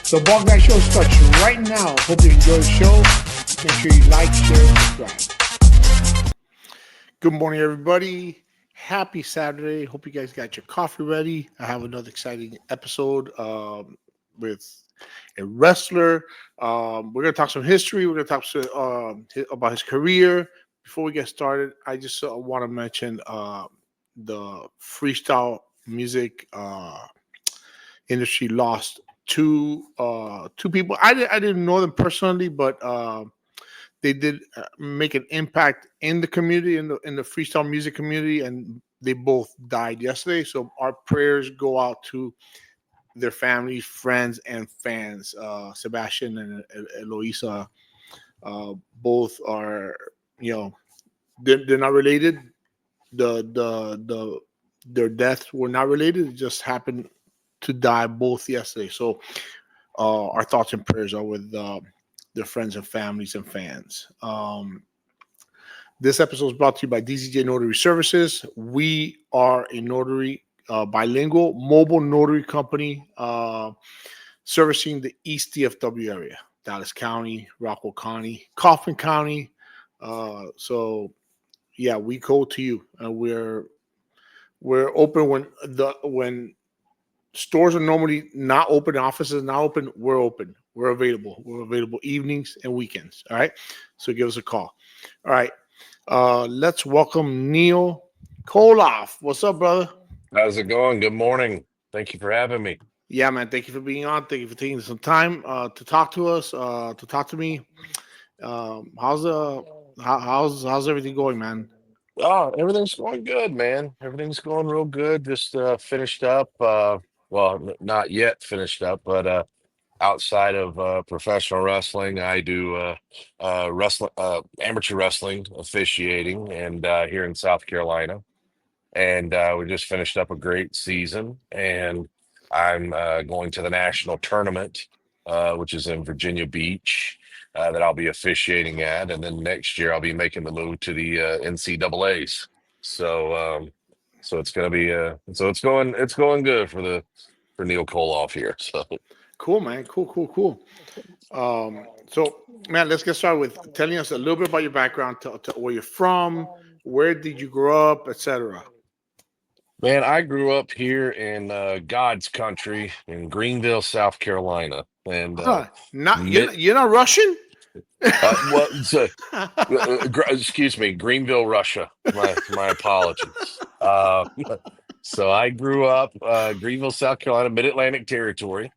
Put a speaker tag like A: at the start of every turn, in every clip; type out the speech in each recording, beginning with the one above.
A: The Ball Guy Show starts right now. Hope you enjoy the show. Make sure you like, share, and subscribe. Good morning, everybody. Happy Saturday. Hope you guys got your coffee ready. I have another exciting episode with a wrestler. We're going to talk some history. We're going to talk about his career. Before we get started, I just want to mention the freestyle music industry lost two people. I didn't know them personally, but they did make an impact in the community, in the freestyle music community, and they both died yesterday. So our prayers go out to their families, friends, and fans. Sebastian and Eloisa, both are, they're not related. Their deaths were not related. It just happened to die both yesterday. So our thoughts and prayers are with their friends and families and fans. This episode is brought to you by DZJ Notary Services. We are a notary, bilingual mobile notary company servicing the East DFW area, Dallas County, Rockwell County, Kaufman County. So yeah, we go to you, and we're open when stores are normally not open, offices not open. We're open. We're available. We're available evenings and weekends. All right. So give us a call. All right. Let's welcome Neal Koloff. What's up, brother?
B: How's it going? Good morning. Thank you for having me.
A: Yeah, man. Thank you for being on. Thank you for taking some time to talk to us, to talk to me. How's everything going, man?
B: Oh, everything's going good, man. Everything's going real good. Just finished up. Not yet finished up, but outside of professional wrestling, I do amateur wrestling officiating, and here in South Carolina. And we just finished up a great season, and I'm going to the national tournament, which is in Virginia Beach, that I'll be officiating at, and then next year I'll be making the move to the NCAA's. So, so it's going to be it's going good for Neal Koloff here. So,
A: Cool, man. Cool. So, man, let's get started with telling us a little bit about your background, to where you're from, where did you grow up, etc.
B: man, I grew up here in God's country in Greenville, South Carolina, and
A: Not
B: mid
A: you're not Russian.
B: well, so, excuse me, Greenville, Russia. My apologies. So I grew up Greenville, South Carolina, Mid-Atlantic Territory.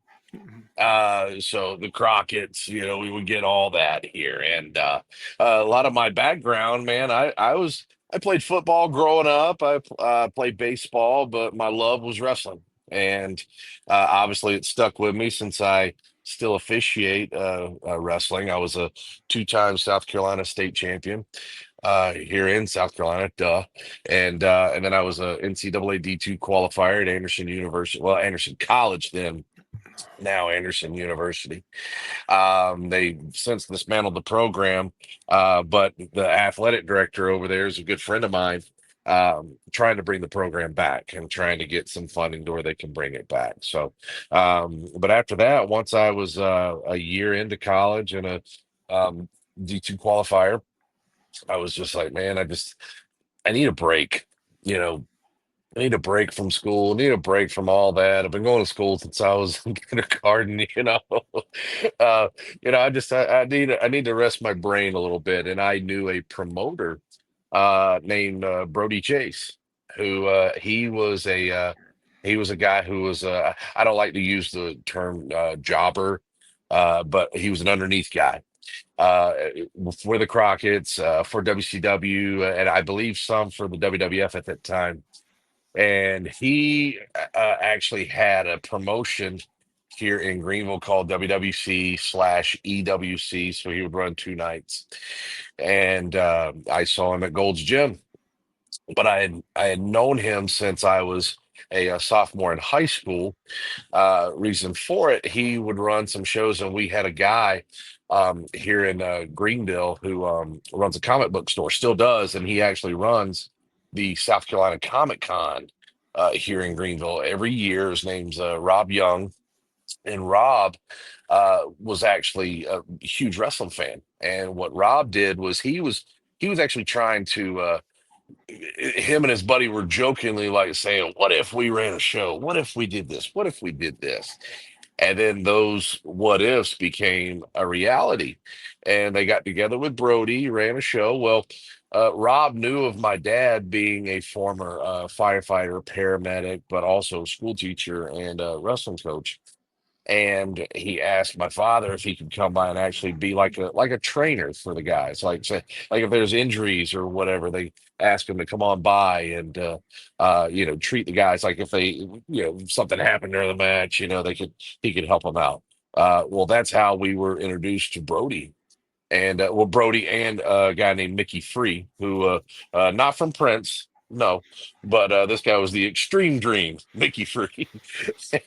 B: So the Crockett's, we would get all that here, and a lot of my background, man. I played football growing up. I played baseball, but my love was wrestling, and obviously it stuck with me since I still officiate wrestling. I was a two-time South Carolina state champion here in South Carolina, duh. And then I was a NCAA D2 qualifier at Anderson University, well, Anderson College then, now Anderson University. They since dismantled the program, but the athletic director over there is a good friend of mine, trying to bring the program back and trying to get some funding to where they can bring it back. So, but after that, once I was a year into college and a D2 qualifier, I was just like, man, I need a break. You know, I need a break from school. I need a break from all that. I've been going to school since I was in kindergarten. uh, I need to rest my brain a little bit. And I knew a promoter named Brody Chase, who he was a guy who was I don't like to use the term jobber, but he was an underneath guy uh, for the Crockett's, for WCW, and I believe some for the WWF at that time. And he actually had a promotion here in Greenville called WWC/EWC. So he would run two nights. And I saw him at Gold's Gym, but I had known him since I was a sophomore in high school. Reason for it, he would run some shows, and we had a guy here in Greenville who runs a comic book store, still does, and he actually runs the South Carolina Comic Con here in Greenville every year. His name's Rob Young, And Rob was actually a huge wrestling fan. And what Rob did was he was actually trying to him and his buddy were jokingly like saying, "What if we ran a show? What if we did this? What if we did this?" And then those what ifs became a reality. And they got together with Brody, ran a show. Well, Rob knew of my dad being a former firefighter, paramedic, but also school teacher and wrestling coach. And he asked my father if he could come by and actually be like a trainer for the guys. Like say, like if there's injuries or whatever, they ask him to come on by and treat the guys like if they something happened during the match, they could he could help them out. Well, that's how we were introduced to Brody. And well, Brody and a guy named Mickey Free, who not from Prince, no, but this guy was the Extreme Dream, Mickey Free.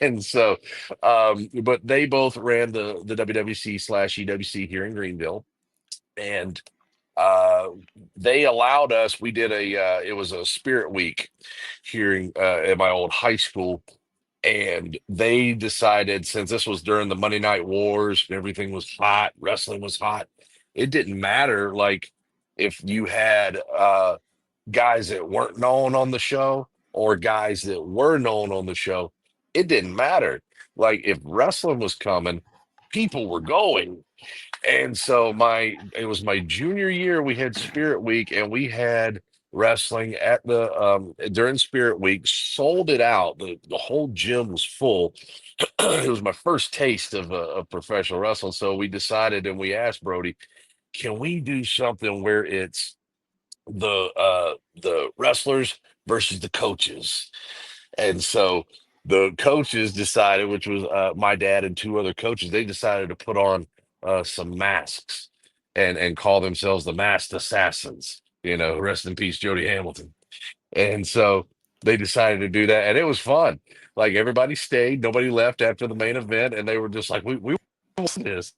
B: And so, but they both ran the WWC slash EWC here in Greenville, and uh, they allowed us. We did it was a Spirit Week here at my old high school, and they decided since this was during the Monday Night Wars and everything was hot, wrestling was hot, it didn't matter like if you had guys that weren't known on the show or guys that were known on the show, it didn't matter. Like if wrestling was coming, people were going. And so it was my junior year, we had Spirit Week and we had wrestling at the during Spirit Week, sold it out. The whole gym was full. It was my first taste of professional wrestling. So we decided and we asked Brody, can we do something where it's the wrestlers versus the coaches? And so the coaches decided, which was my dad and two other coaches, they decided to put on some masks and call themselves the Masked Assassins. Rest in peace, Jody Hamilton. And so they decided to do that, and it was fun. Like everybody stayed, nobody left after the main event, and they were just like, "We want this."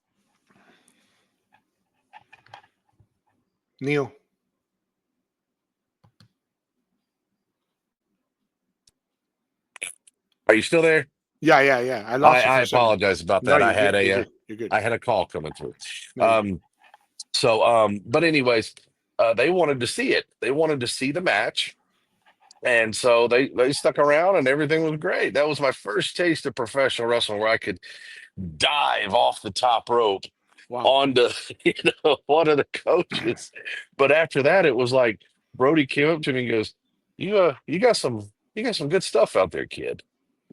A: Neal.
B: Are you still there?
A: Yeah. I
B: I,
A: lost you
B: I
A: for a second.
B: apologize about
A: No,
B: that.
A: you're good. You're good. You're good.
B: I had a call coming through.
A: No, you're good.
B: Um, but anyways, they wanted to see it. They wanted to see the match, and so they stuck around, and everything was great. That was my first taste of professional wrestling, where I could dive off the top rope
A: Wow.
B: onto one of the coaches. But after that, it was like Brody came up to me and goes, you got some good stuff out there, kid.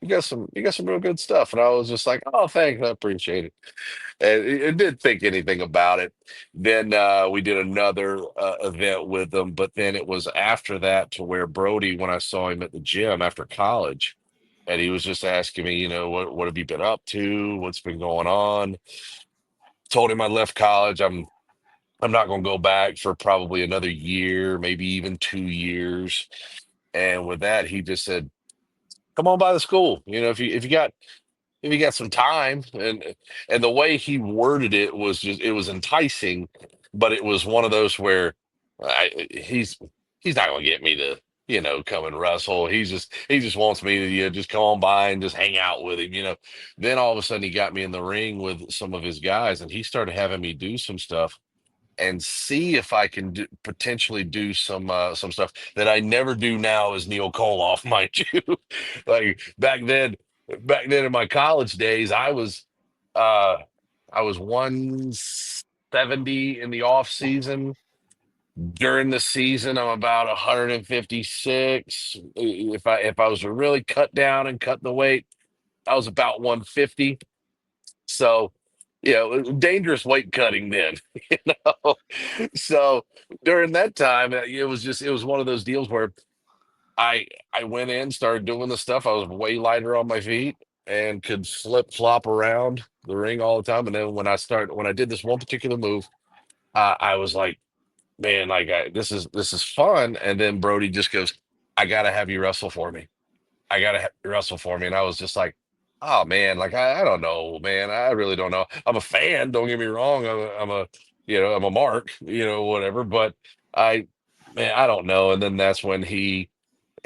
B: You got some real good stuff." And I was just like, "Oh, thanks, I appreciate it." And it didn't think anything about it. Then we did another event with them, but then it was after that to where Brody, when I saw him at the gym after college, and he was just asking me, what have you been up to? What's been going on? Told him I left college. I'm not going to go back for probably another year, maybe even 2 years. And with that, he just said, "Come on by the school. If you got some time." And the way he worded it was just it was enticing, but it was one of those where he's not going to get me to come and wrestle. He just wants me to just come on by and just hang out with him. Then all of a sudden he got me in the ring with some of his guys, and he started having me do some stuff and see if I can potentially do some stuff that I never do now as Neal Koloff, mind you. Like back then in my college days, uh I was 170 in the off season. During the season, I'm about 156. If I was to really cut down and cut the weight, I was about 150. So, dangerous weight cutting then, you know. So during that time, it was one of those deals where I went in, started doing the stuff. I was way lighter on my feet and could flip flop around the ring all the time. And then when I did this one particular move, I was like, man, like this is fun. And then Brody just goes, "I gotta have you wrestle for me. I gotta have you wrestle for me." And I was just like, "Oh man, like I don't know, man. I really don't know. I'm a fan. Don't get me wrong. I'm a mark, whatever. But I, man, I don't know." And then that's when he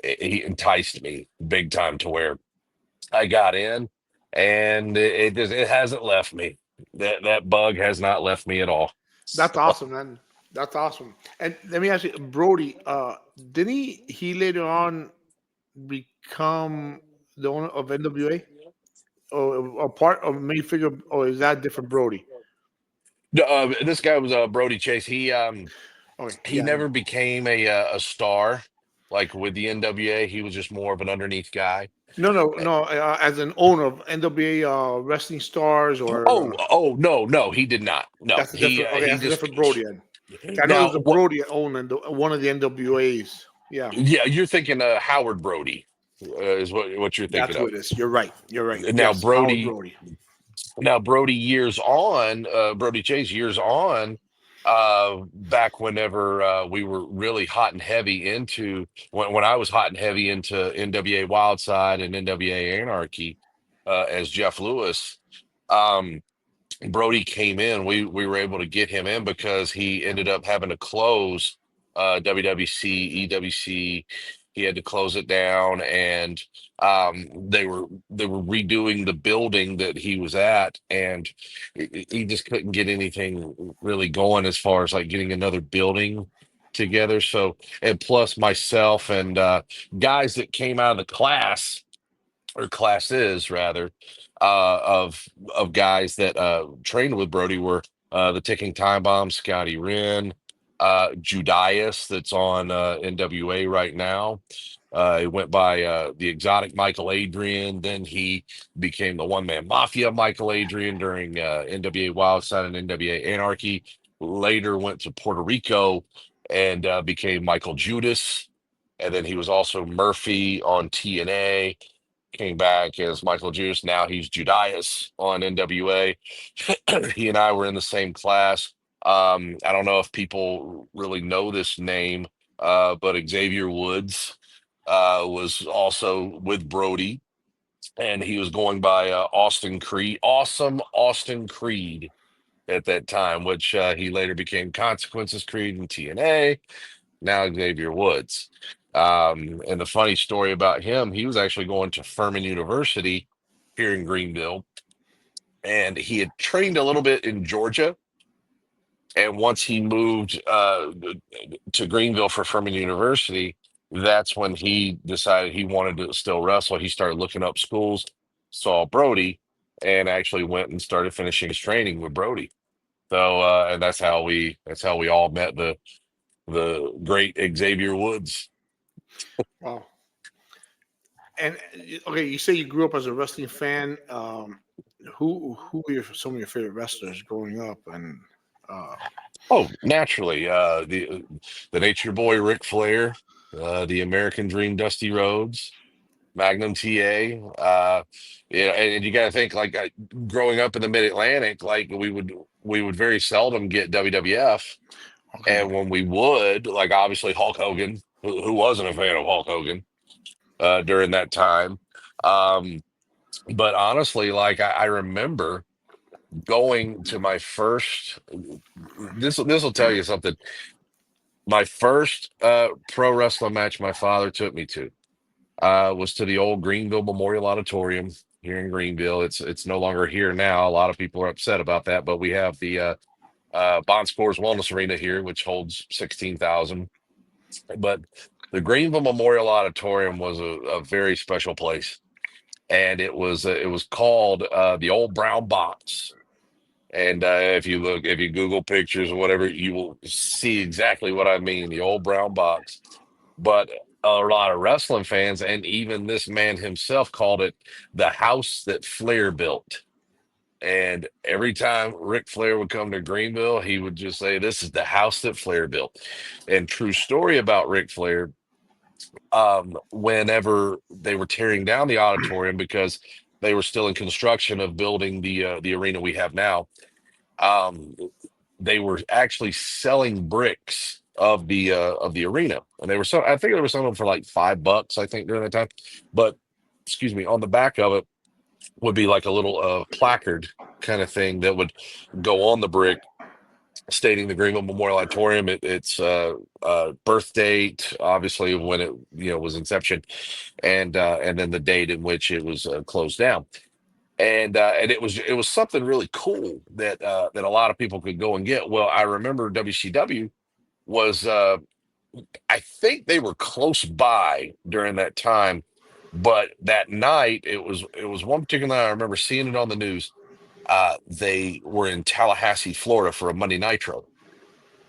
B: enticed me big time to where I got in, and it hasn't left me. That bug has not left me at all.
A: That's
B: So,
A: awesome, man. That's awesome. And let me ask you, Brody, didn't he later on become the owner of NWA or a part of main figure, or is that different Brody?
B: this guy was Brody Chase.
A: Okay,
B: He
A: yeah,
B: never became a star like with the NWA. He was just more of an underneath guy.
A: no. As an owner of NWA Wrestling Stars, or
B: Oh no, no, he did not. No,
A: that's a different. Okay,
B: he
A: that's a
B: just
A: different Brody. Then. I know
B: now
A: there's a
B: what?
A: Brody owner, one of the NWAs. Yeah,
B: Yeah, you're thinking Howard Brody is what you're thinking
A: that's what
B: of.
A: it is. You're right. You're right.
B: Now
A: Yes, Howard
B: Brody,
A: Brody.
B: now Brody years on, Brody Chase years on, back whenever we were really hot and heavy into when I was hot and heavy into NWA Wildside and NWA Anarchy as Jeff Lewis. Um, Brody came in. We were able to get him in because he ended up having to close WWC, EWC. He had to close it down, and they were redoing the building that he was at, and he just couldn't get anything really going as far as like getting another building together. So, and plus myself and guys that came out of the class or classes rather, of guys that trained with Brody were the Ticking Time Bomb, Scotty Wren, Judias, that's on NWA right now. He went by the Exotic Michael Adrian. Then he became the One Man Mafia Michael Adrian during NWA Wildside and NWA Anarchy. Later went to Puerto Rico and became Michael Judas. And then he was also Murphy on TNA, came back as Michael Juice. Now he's Judias on NWA. He and I were in the same class. I don't know if people really know this name, but Xavier Woods was also with Brody, and he was going by Austin Creed, awesome Austin Creed at that time, which he later became Consequences Creed in TNA, now Xavier Woods. And the funny story about him, he was actually going to Furman University here in Greenville, and he had trained a little bit in Georgia. And once he moved to Greenville for Furman University, that's when he decided he wanted to still wrestle. He started looking up schools, saw Brody, and actually went and started finishing his training with Brody. So, and that's how we all met the great Xavier Woods.
A: Wow. And okay, you say you grew up as a wrestling fan. Who were some of your favorite wrestlers growing up? And uh,
B: Oh, naturally, the Nature Boy Ric Flair, the American Dream Dusty Rhodes, Magnum TA. Yeah, and you got to think like growing up in the Mid Atlantic, like we would very seldom get WWF,
A: okay,
B: and when we would, like obviously Hulk Hogan, who wasn't a fan of Hulk Hogan during that time. Um, but honestly, like I remember going to my first. This will tell you something. My first pro wrestling match my father took me to was to the old Greenville Memorial Auditorium here in Greenville. It's no longer here now. A lot of people are upset about that, but we have the Bon Scores Wellness Arena here, which holds 16,000. But the Greenville Memorial Auditorium was a very special place, and it was called the Old Brown Box. And if you Google pictures or whatever, you will see exactly what I mean, the Old Brown Box. But a lot of wrestling fans, and even this man himself, called it the house that Flair built. And every time Ric Flair would come to Greenville, he would just say, "This is the house that Flair built." And true story about Ric Flair, whenever they were tearing down the auditorium because they were still in construction of building the arena we have now, um, they were actually selling bricks of the arena, and they were so I think they were selling them for like $5, I think, during that time. But excuse me, on the back of it would be like a little placard kind of thing that would go on the brick stating the Greenville Memorial Auditorium, its birth date, obviously when it was inception, and then the date in which it was closed down. and it was something really cool that a lot of people could go and get. Well, I remember WCW was I think they were close by during that time, but that night it was one particular night I remember seeing it on the news. They were in Tallahassee, Florida for a Monday Nitro,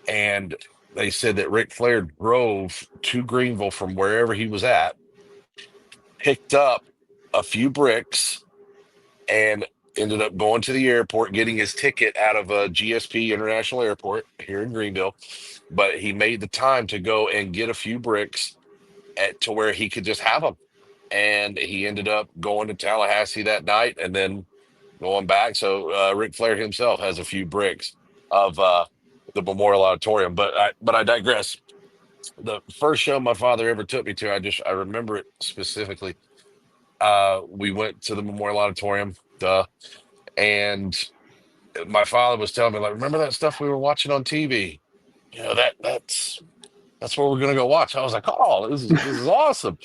B: and they said that Ric Flair drove to Greenville from wherever he was at, picked up a few bricks, and ended up going to the airport, getting his ticket out of a GSP International Airport here in Greenville. But he made the time to go and get a few bricks to where he could just have them. And he ended up going to Tallahassee that night and then going back. So Ric Flair himself has a few bricks of the Memorial Auditorium. But I digress. The first show my father ever took me to, I remember it specifically. We went to the Memorial Auditorium, and my father was telling me, like, remember that stuff we were watching on TV? That's what we're gonna go watch. I was like, oh, this is awesome.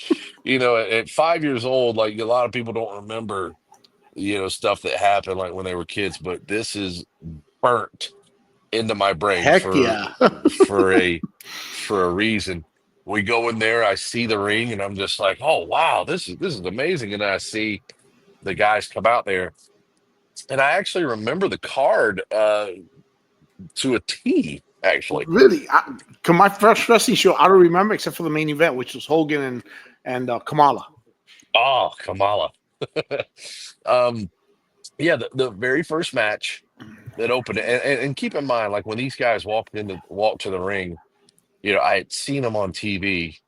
B: At 5 years old, like a lot of people don't remember, stuff that happened like when they were kids, but this is burnt into my brain
A: Heck yeah.
B: for a reason. We go in there, I see the ring, and I'm just like, oh wow, this is amazing. And then I see the guys come out there, and I actually remember the card to a T, actually.
A: Really? My first wrestling show, I don't remember except for the main event, which was Hogan and Kamala.
B: Oh, Kamala. um, yeah, the very first match that opened it, and keep in mind, like when these guys walked to the ring, I had seen them on TV,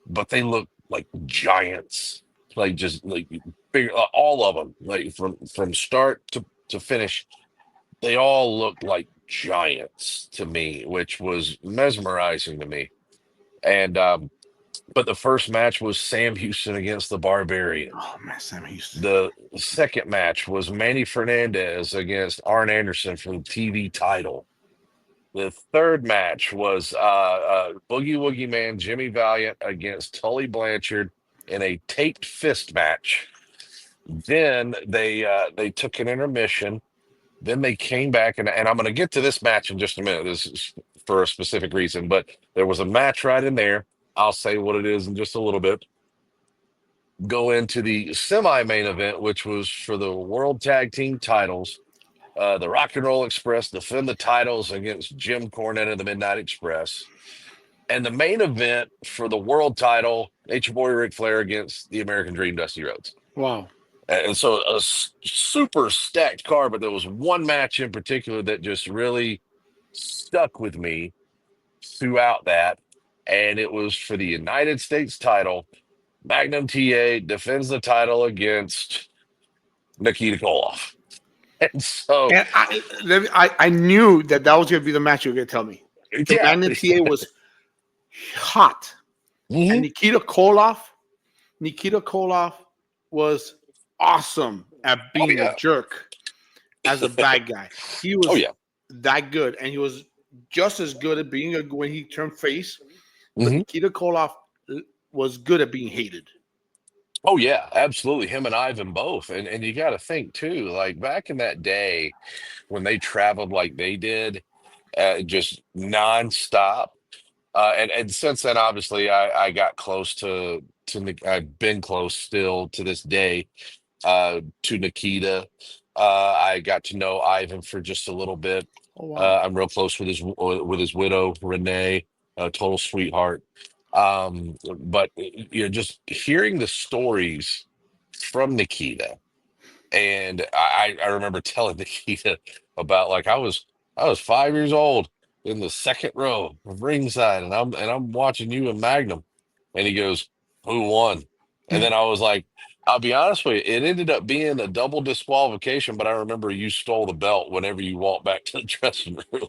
B: but they looked like giants, like just like big, all of them, like from start to finish, they all looked like giants to me, which was mesmerizing to me. And but the first match was Sam Houston against the Barbarian.
A: Oh man, Sam Houston.
B: The second match was Manny Fernandez against Arn Anderson for the TV title. The third match was Boogie Woogie Man Jimmy Valiant against Tully Blanchard in a taped fist match. Then they took an intermission. Then they came back, and I'm going to get to this match in just a minute. This is for a specific reason, but there was a match right in there. I'll say what it is in just a little bit. Go into the semi-main event, which was for the World Tag Team titles. The Rock and Roll Express defend the titles against Jim Cornette and the Midnight Express. And the main event for the world title, Nature Boy Ric Flair against the American Dream, Dusty Rhodes.
A: Wow.
B: And so a super stacked card, but there was one match in particular that just really stuck with me throughout that. And it was for the United States title. Magnum TA defends the title against Nikita Koloff. And so,
A: And I knew that was going to be the match you were going to tell me. The
B: yeah.
A: Magnum TA was hot.
B: Mhm.
A: And Nikita Koloff was awesome at being
B: yeah.
A: a jerk as a bad guy. He was that good, and he was just as good at being when he turned face. But
B: Mhm.
A: Nikita Koloff was good at being hated.
B: Oh yeah, absolutely. Him and Ivan both. And you got to think too, like back in that day when they traveled like they did, just nonstop. And since then, obviously, I got close I've been close still to this day to Nikita. I got to know Ivan for just a little bit.
A: Oh wow.
B: I'm real close with his widow, Renee, a total sweetheart. But just hearing the stories from Nikita, and I remember telling Nikita about like I was 5 years old in the second row of ringside, and I'm watching you and Magnum, and he goes, "Who won?" And then I was like, "I'll be honest with you, it ended up being a double disqualification, but I remember you stole the belt whenever you walked back to the dressing room."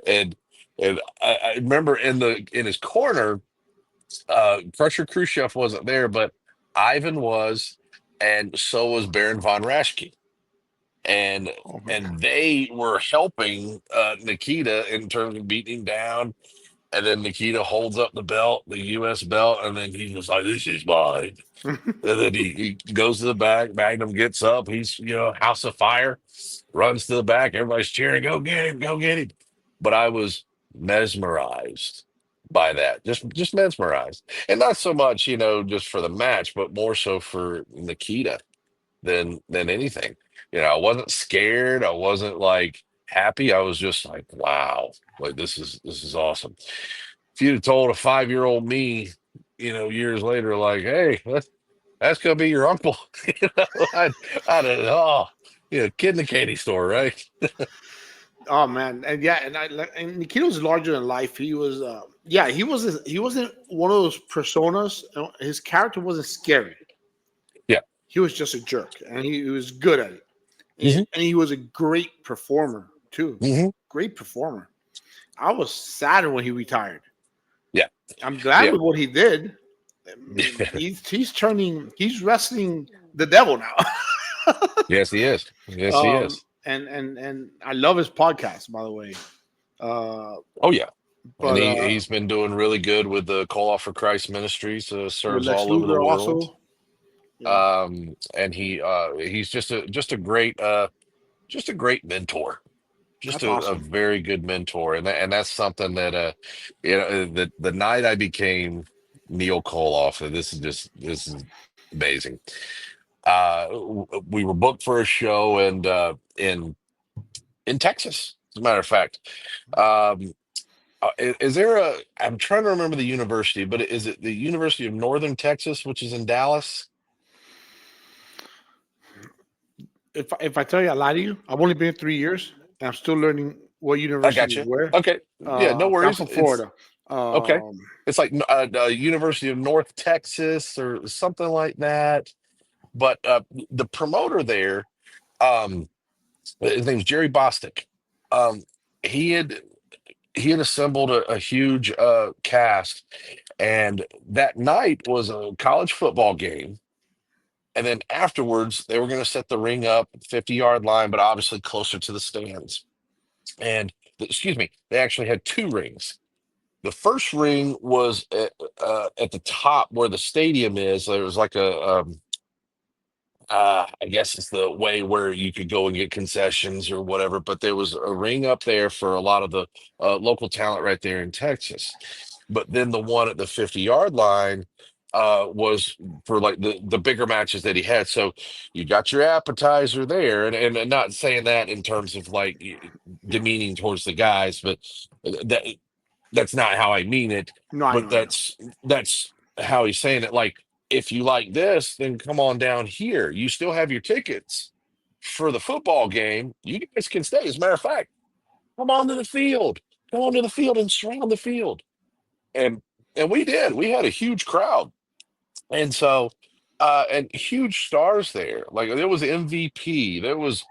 B: and and I remember in his corner, Crusher Khrushchev wasn't there, but Ivan was, and so was Baron von Raschke, and
A: Oh man.
B: and they were helping Nikita in terms of beating him down. And then Nikita holds up the belt, the U.S. belt, and then he's just like, "This is mine." And then he goes to the back. Magnum gets up. He's, House of Fire, runs to the back. Everybody's cheering, "Go get him, go get him." But I was mesmerized by that, just mesmerized. And not so much, just for the match, but more so for Nikita than anything. I wasn't scared. I wasn't like happy. I was just like, wow, like this is awesome. If you'd have told a 5-year-old me, years later, like, "Hey, that's gonna be your uncle," I'd have, kid in the candy store, right?
A: Oh man, and yeah, and Nikita was larger than life. He was, yeah, he wasn't one of those personas. His character wasn't scary.
B: Yeah.
A: He was just a jerk, and he was good at it.
B: Hmm.
A: And he was a great performer too.
B: Hmm.
A: Great performer. I was saddened when he retired.
B: Yeah.
A: I'm glad
B: Yeah.
A: with what he did. I mean, he's wrestling the devil now.
B: Yes, he is. Yes, he is.
A: And I love his podcast, by the way. Uh,
B: Oh yeah. And
A: but
B: he's been doing really good with the Call for Christ Ministries,
A: with
B: serves
A: Lex
B: all over the
A: Luger
B: world.
A: also. Yeah,
B: And he's just a great mentor, just
A: that's
B: a
A: awesome.
B: very good mentor, and that's something that the night I became Neal Koloff, and this is amazing. We were booked for a show and in Texas, as a matter of fact. Um, is there I'm trying to remember the university, but is it the University of Northern Texas, which is in Dallas?
A: If I tell you I lie to you, I've only been here 3 years, and I'm still learning what
B: I got
A: university is
B: you.
A: where.
B: Okay. Yeah, no
A: I'm
B: worries.
A: from
B: It's
A: Florida.
B: okay.
A: Um,
B: It's like University of North Texas or something like that. But the promoter there, um, his name's Jerry Bostic. Um, he had he had assembled a huge cast, and that night was a college football game. And then afterwards, they were going to set the ring up 50-yard line, but obviously closer to the stands. And excuse me, they actually had two rings. The first ring was at the top where the stadium is. There was like I guess it's the way where you could go and get concessions or whatever, but there was a ring up there for a lot of the local talent right there in Texas. But then the one at the 50-yard line was for like the bigger matches that he had. So you got your appetizer there, and not saying that in terms of like demeaning towards the guys, but that that's not how I mean it,
A: no, I
B: but
A: know, I know.
B: that's how he's saying it. Like, if you like this, then come on down here. You still have your tickets for the football game. You guys can stay. As a matter of fact, come on to the field. Come on to the field and surround the field. And and we did. We had a huge crowd. And so and huge stars there. Like there was MVP. There was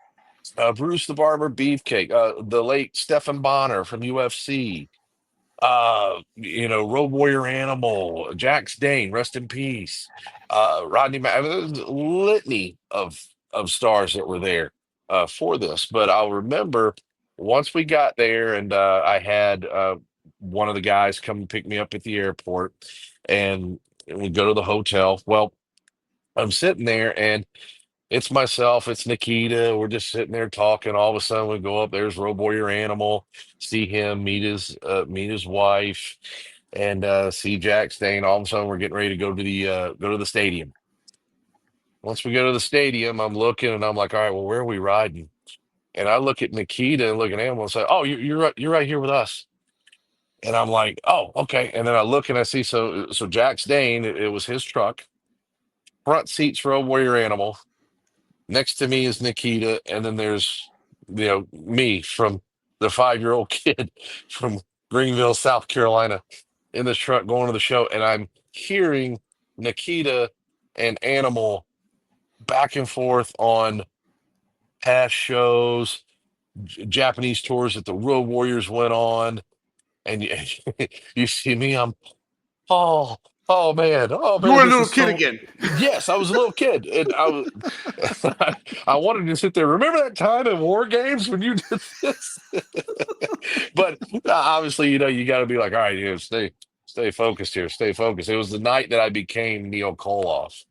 B: Bruce the Barber Beefcake, the late Stephen Bonner from UFC, Road Warrior Animal, Jax Dane, rest in peace. Rodney I mean, there's a litany of stars that were there for this. But I'll remember once we got there and I had one of the guys come pick me up at the airport and we go to the hotel. Well, I'm sitting there and it's myself, it's Nikita. We're just sitting there talking. All of a sudden, we go up. There's Road Warrior Animal. See him, meet his wife, and see Jack Stain. All of a sudden, we're getting ready to go to the stadium. Once we go to the stadium, I'm looking and I'm like, all right, well, where are we riding? And I look at Nikita and look at Animal and say, oh, you're right here with us. And I'm like, oh, okay. And then I look and I see so Jack Stain, it was his truck, front seats Road Warrior Animal. Next to me is Nikita, and then there's me from the 5-year-old kid from Greenville, South Carolina, in this truck going to the show, and I'm hearing Nikita and Animal back and forth on past shows, Japanese tours that the Road Warriors went on, and you, you see me, I'm Paul, Oh man,
A: You were a
B: this
A: little
B: is
A: kid
B: so.
A: again.
B: Yes, I was a little kid, and I was. I wanted to sit there. Remember that time in War Games when you did this? But obviously, you got to be like, all right, stay focused here, stay focused. It was the night that I became Neal Koloff,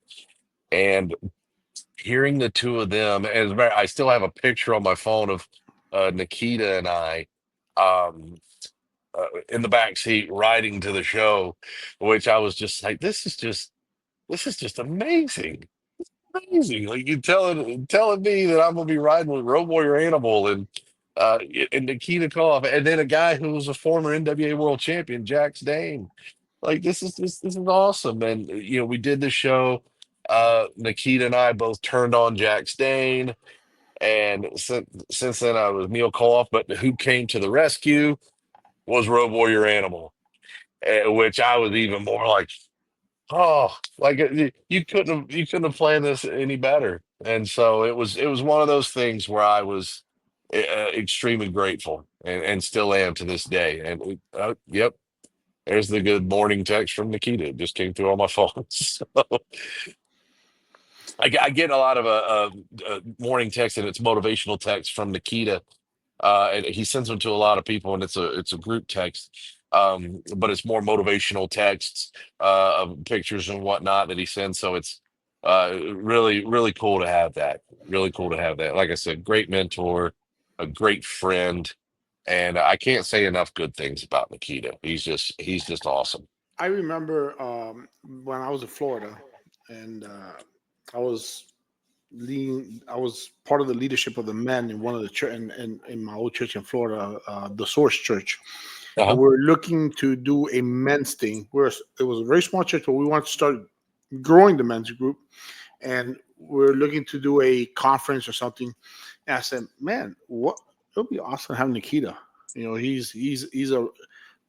B: and hearing the two of them, as a matter, I still have a picture on my phone of Nikita and I. Um, in the back seat riding to the show, which I was just like, this is just amazing, amazing. Like you telling me that I'm gonna be riding with Road Warrior Animal and Nikita Koloff, and then a guy who was a former NWA World Champion, Jax Dane. Like this is awesome, and we did the show. Nikita and I both turned on Jax Dane, and since then I was Neal Koloff, but who came to the rescue was Road Warrior Animal, which I was even more like, oh, like you couldn't have planned this any better. And so it was one of those things where I was extremely grateful and still am to this day. And yep, there's the good morning text from Nikita. It just came through on my phone. So I get a lot of morning text, and it's motivational text from Nikita, and he sends them to a lot of people, and it's a group text, but it's more motivational texts of pictures and whatnot that he sends. So it's really really cool to have that. Really cool to have that. Like I said, great mentor, a great friend, and I can't say enough good things about Nikita. He's just awesome.
A: I remember when I was in Florida, and I was I was part of the leadership of the men in one of the church in my old church in Florida, the Source Church, and
B: Uh-huh.
A: we're looking to do a men's thing. It was a very small church, but we wanted to start growing the men's group, and we're looking to do a conference or something. And I said, man, what it would be awesome to have Nikita. He's a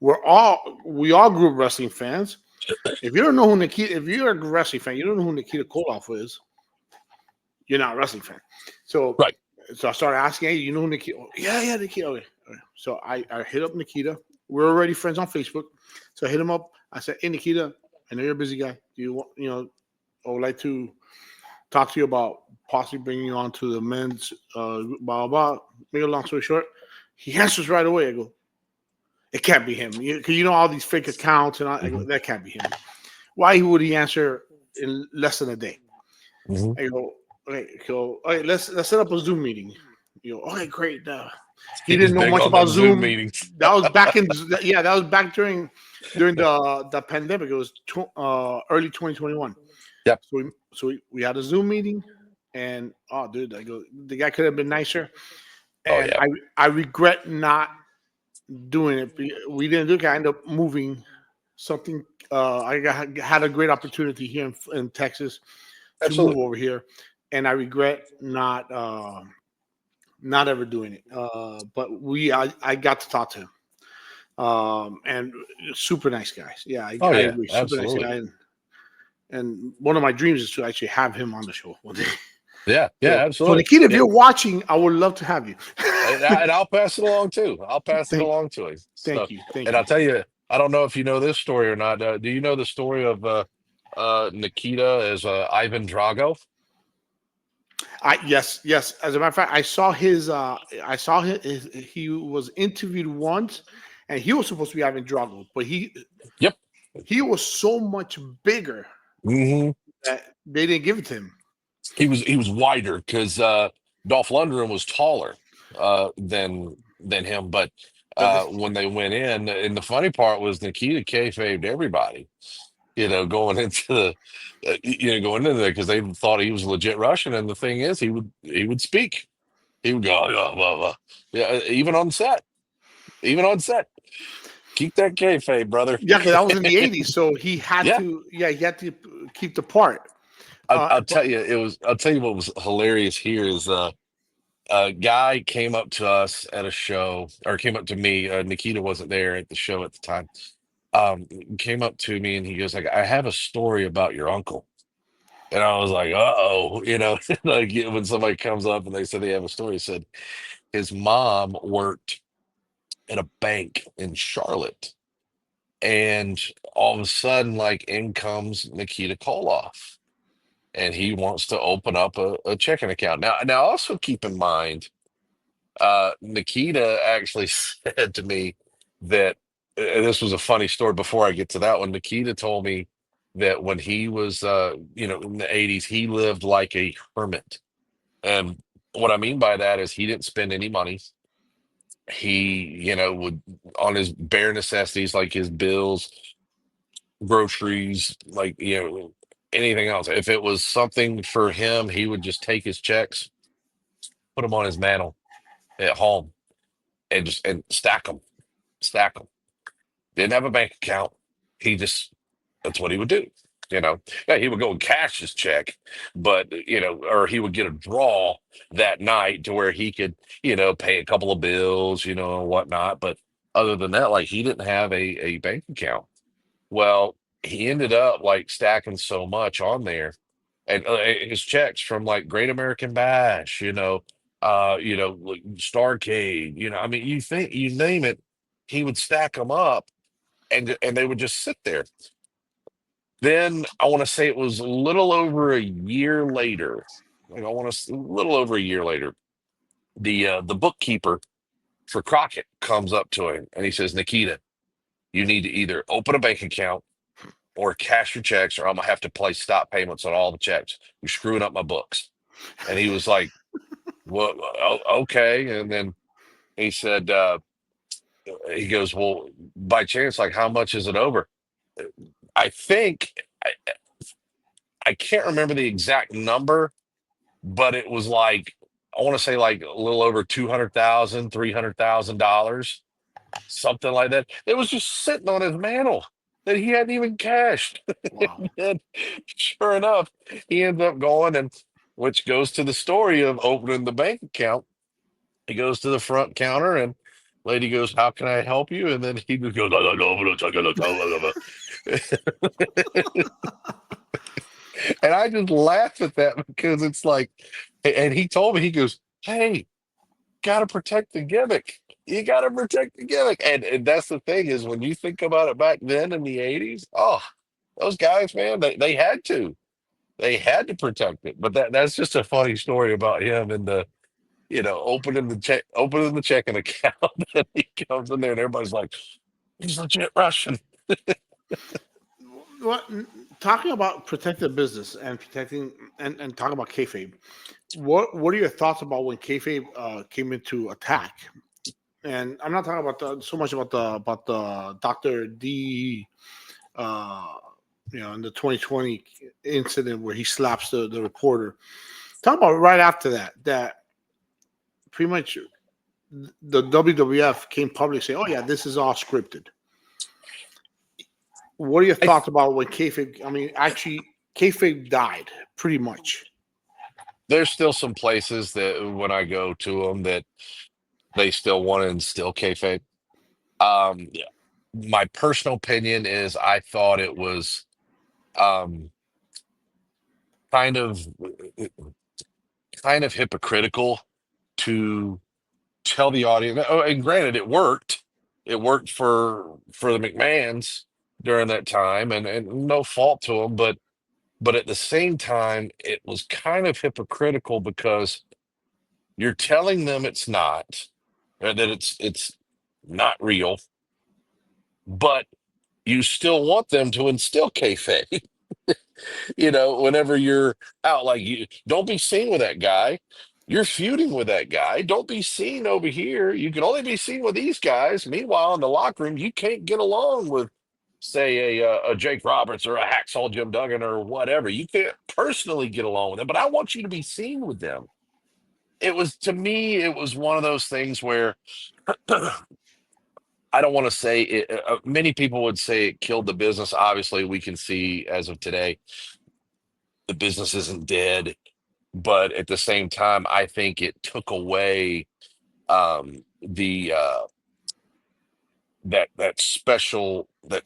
A: we all grew up wrestling fans. If you don't know who Nikita, if you're a wrestling fan, you don't know who Nikita Koloff is, you're not a wrestling fan. So
B: Right.
A: so I started asking, hey, you know who Nikita? Oh, yeah, Nikita. Okay. Okay. So I hit up Nikita. We're already friends on Facebook. So I hit him up. I said, hey Nikita, I know you're a busy guy. Do you want, I would like to talk to you about possibly bringing you on to the men's blah blah. Make a long story short, he answers right away. I go, it can't be him. Because all these fake accounts and I go,
B: Hmm.
A: that can't be him. Why would he answer in less than a day?
B: Hmm.
A: I go, okay, so all right, let's set up a Zoom meeting. Okay, great. He
B: He's
A: didn't know
B: big
A: much
B: on
A: about
B: them Zoom
A: Zoom.
B: meetings.
A: That was back in that was back during the pandemic. It was early 2021.
B: Yep.
A: So we had a Zoom meeting, and oh, dude, I go, the guy could have been nicer,
B: Oh
A: and
B: yeah.
A: I regret not doing it. We didn't do it. I ended up moving something. Had a great opportunity here in Texas to move
B: Absolutely.
A: over here, and I regret not ever doing it. But I got to talk to him, and super nice guys. Yeah,
B: Oh
A: I
B: yeah.
A: agree, super nice
B: Absolutely.
A: guy, and one of my dreams is to actually have him on the show one day.
B: Yeah. Yeah.
A: So
B: Absolutely.
A: Nikita, if
B: Yeah.
A: you're watching, I would love to have you.
B: And I'll pass it along too. I'll pass it
A: thank,
B: along to him. So,
A: thank you, thank
B: and I'll
A: you.
B: tell you, I don't know if you know this story or not. Do you know the story of Nikita as Ivan Drago?
A: Yes. As a matter of fact, I saw his. He was interviewed once, and he was supposed to be Ivan Drago, but
B: Yep.
A: he was so much bigger
B: Hmm.
A: that they didn't give it to him.
B: He was wider because Dolph Lundgren was taller than him. But
A: But this,
B: when they went in, and the funny part was Nikita kayfabed everybody. Going into going into there because they thought he was legit Russian. And the thing is, he would speak. He would go, "Oh, blah, blah." Yeah, even on set, keep that kayfabe, brother.
A: yeah, because that was in the '80s, so he had
B: Yeah,
A: to. Yeah, he had to keep the part.
B: I'll
A: But
B: tell you, I'll tell you what was hilarious here is a guy came up to us at a show, or came up to me. Nikita wasn't there at the show at the time. Came up to me and he goes like, "I have a story about your uncle." And I was like, "Uh-oh," like when somebody comes up and they say they have a story, he said his mom worked at a bank in Charlotte, And all of a sudden, like in comes Nikita Koloff, and he wants to open up a checking account. Now also keep in mind, Nikita actually said to me that, and this was a funny story. Before I get to that one, Nikita told me that when he was, in the '80s, he lived like a hermit. And what I mean by that is he didn't spend any money. He, would on his bare necessities like his bills, groceries, like, anything else. If it was something for him, he would just take his checks, put them on his mantle at home, and stack them. Didn't have a bank account. He just That's what he would do. Yeah, he would go and cash his check, but or he would get a draw that night to where he could, pay a couple of bills, and whatnot. But other than that, like he didn't have a bank account. Well, he ended up like stacking so much on there, and his checks from like Great American Bash, like Starcade, I mean, you name it, he would stack them up, and they would just sit there. Then I want to say it was a little over a year later. Like I want to, a little over a year later, the bookkeeper for Crockett comes up to him and he says, "Nikita, you need to either open a bank account or cash your checks, or I'm gonna have to place stop payments on all the checks. You're screwing up my books." And he was like, "Well, okay." And then he said, he goes, "Well, by chance, like how much is it over?" I think I can't remember the exact number, but it was like I want to say like a little over 200,000, $300,000, something like that. It was just sitting on his mantle that he hadn't even cashed.
A: Wow.
B: And sure enough, he ends up going, and which goes to the story of opening the bank account. He goes to the front counter and lady goes, "How can I help you?" And then he just goes, and I just laugh at that because it's like, and he told me, he goes, "Hey, gotta protect the gimmick. You gotta protect the gimmick." And that's the thing is when you think about it back then in the '80s, oh, those guys, man, they had to. They had to protect it. But that's just a funny story about him and opening the checking account. And he comes in there and everybody's like, "He's legit Russian."
A: What talking about protecting the business and protecting and talking about kayfabe? What are your thoughts about when kayfabe came into attack? And I'm not talking about so much about the Dr. D, uh, in the 2020 incident where he slaps the reporter. Talk about right after that pretty much the WWF came public saying, "Oh yeah, this is all scripted." What are your
B: I,
A: thoughts about when kayfabe? I mean, actually, kayfabe died pretty much.
B: there's still some places that when I go to them that they still want to instill kayfabe. Yeah. My personal opinion is I thought it was um, kind of kind of hypocritical to tell the audience. Oh, and granted, it worked. It worked for the McMahons during that time, and no fault to them. But at the same time, it was kind of hypocritical because you're telling them it's not, or that it's not real, but you still want them to instill kayfabe. Whenever you're out, like you don't be seen with that guy. You're feuding with that guy. Don't be seen over here. You can only be seen with these guys. Meanwhile, in the locker room, you can't get along with, say, a Jake Roberts or a Hacksaw Jim Duggan or whatever. You can't personally get along with them, but I want you to be seen with them. To me, it was one of those things where I don't want to say it. Many people would say it killed the business. Obviously, we can see as of today, the business isn't dead, but at the same time, I think it took away the that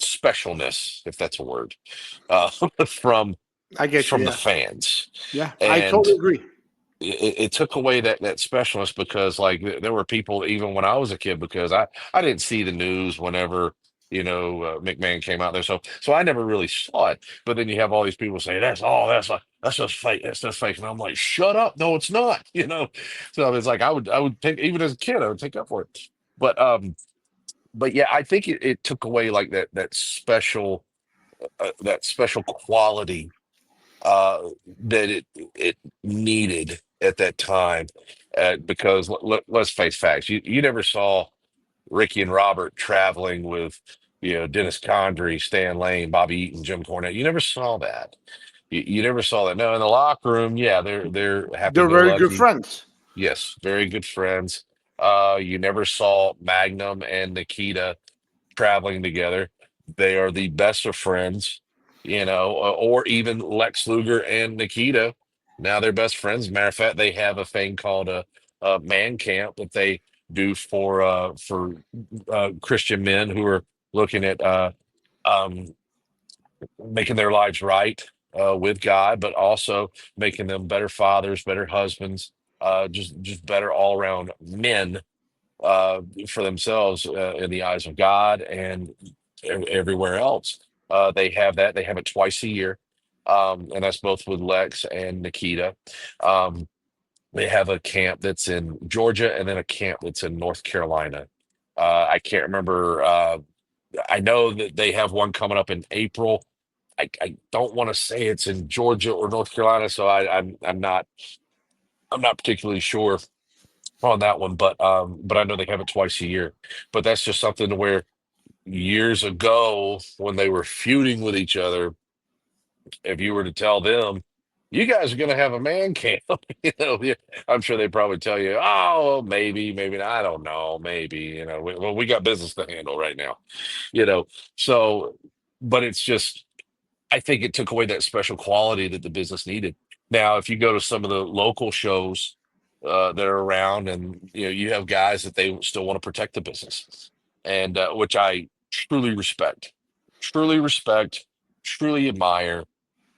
B: specialness, if that's a word, uh, from
A: I get you.
B: from the
A: Yeah,
B: fans,
A: yeah, I
B: and
A: totally agree.
B: it took away that specialness because like there were people even when I was a kid because I didn't see the news whenever. McMahon came out there. So I never really saw it. But then you have all these people say that's just fake. That's just fake. And I'm like, shut up. No, it's not. So it's like I would take, even as a kid, I would take up for it. But yeah, I think it took away like that special quality that it needed at that time, because let's face facts. You never saw Ricky and Robert traveling with Dennis Condrey, Stan Lane, Bobby Eaton, Jim Cornette. You never saw that. You never saw that. No, in the locker room, yeah, they're happy
A: They're
B: go
A: very good
B: lucky.
A: friends.
B: Yes, very good friends. You never saw Magnum and Nikita traveling together. They are the best of friends, or even Lex Luger and Nikita. Now they're best friends. Matter of fact, they have a thing called a man camp that they do for Christian men who are looking at um, making their lives right with God, but also making them better fathers, better husbands, just better all around men for themselves in the eyes of God and everywhere else. They have that. They have it twice a year, and that's both with Lex and Nikita. Um, they have a camp that's in Georgia and then a camp that's in North Carolina. I can't remember. I know that they have one coming up in April. I don't want to say it's in Georgia or North Carolina, so I'm not particularly sure on that one, but I know they have it twice a year. But that's just something to where years ago when they were feuding with each other, if you were to tell them, you guys are going to have a man camp, yeah, I'm sure they'd probably tell you, oh, maybe, maybe not, I don't know, maybe, we got business to handle right now, you know. So, but it's just, I think it took away that special quality that the business needed. Now, if you go to some of the local shows that are around, and you have guys that they still want to protect the business, and which I truly respect, truly respect, truly admire,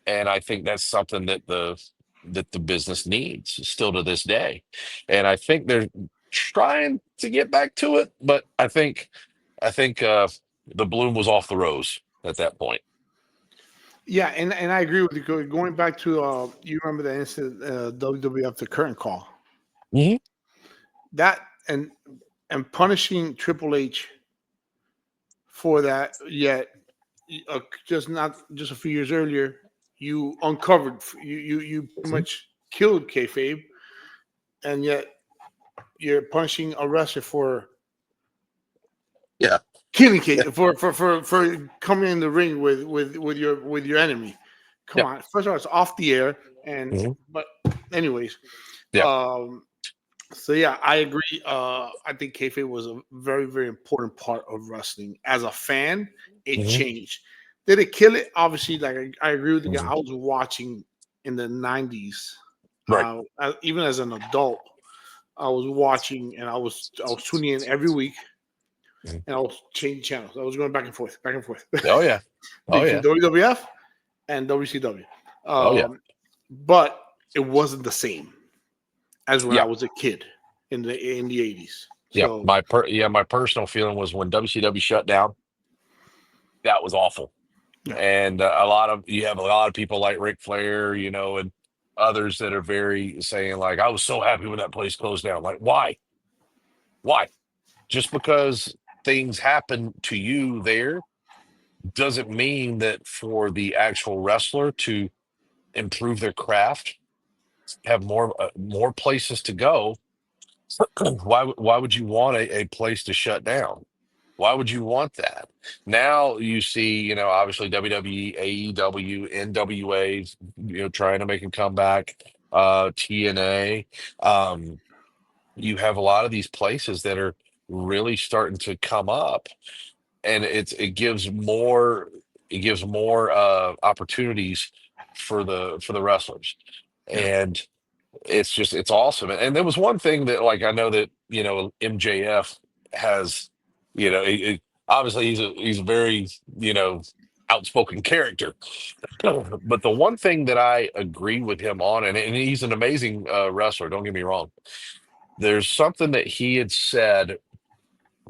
B: and I think that's something that the business needs still to this day. And I think they're trying to get back to it, but I think the bloom was off the rose at that point.
A: Yeah, and I agree with you. Going back to you remember the incident WWF the current call
B: Hmm.
A: that and punishing Triple H for that. Yet, just not just a few years earlier, you uncovered you pretty much killed kayfabe, and yet you're punishing a wrestler for
B: Yeah.
A: killing
B: Yeah.
A: for coming in the ring with your enemy. Come
B: Yeah.
A: on, first of all, it's off the air, and
B: Hmm.
A: but anyways,
B: Yeah.
A: um, so yeah, I agree. I think kayfabe was a very very important part of wrestling. As a fan, it
B: Hmm.
A: changed. Did it kill it? Obviously, like I agree with the guy.
B: Hmm.
A: I was watching in the '90s,
B: Right.
A: even as an adult. I was watching, and I was tuning in every week,
B: Mhm.
A: and I was changing channels. I was going back and forth
B: Oh yeah. Oh
A: between
B: yeah.
A: WWF and WCW.
B: Oh yeah.
A: But it wasn't the same as when I
B: Yeah.
A: was a kid in the '80s.
B: Yeah.
A: So
B: My personal feeling was when WCW shut down, that was awful.
A: yeah,
B: And you have a lot of people like Ric Flair, and others that are very saying like, I was so happy when that place closed down. Like, why? Why? Just because things happen to you there doesn't mean that for the actual wrestler to improve their craft, have more places to go. Why would you want a place to shut down? Why would you want that? Now you see, obviously WWE, AEW, NWA, trying to make a comeback, TNA. Um, you have a lot of these places that are really starting to come up, and it gives more opportunities for the wrestlers.
A: yeah,
B: And it's awesome. And there was one thing that, like, I know that MJF has, obviously he's a very outspoken character. But the one thing that I agree with him on, and he's an amazing wrestler, don't get me wrong, there's something that he had said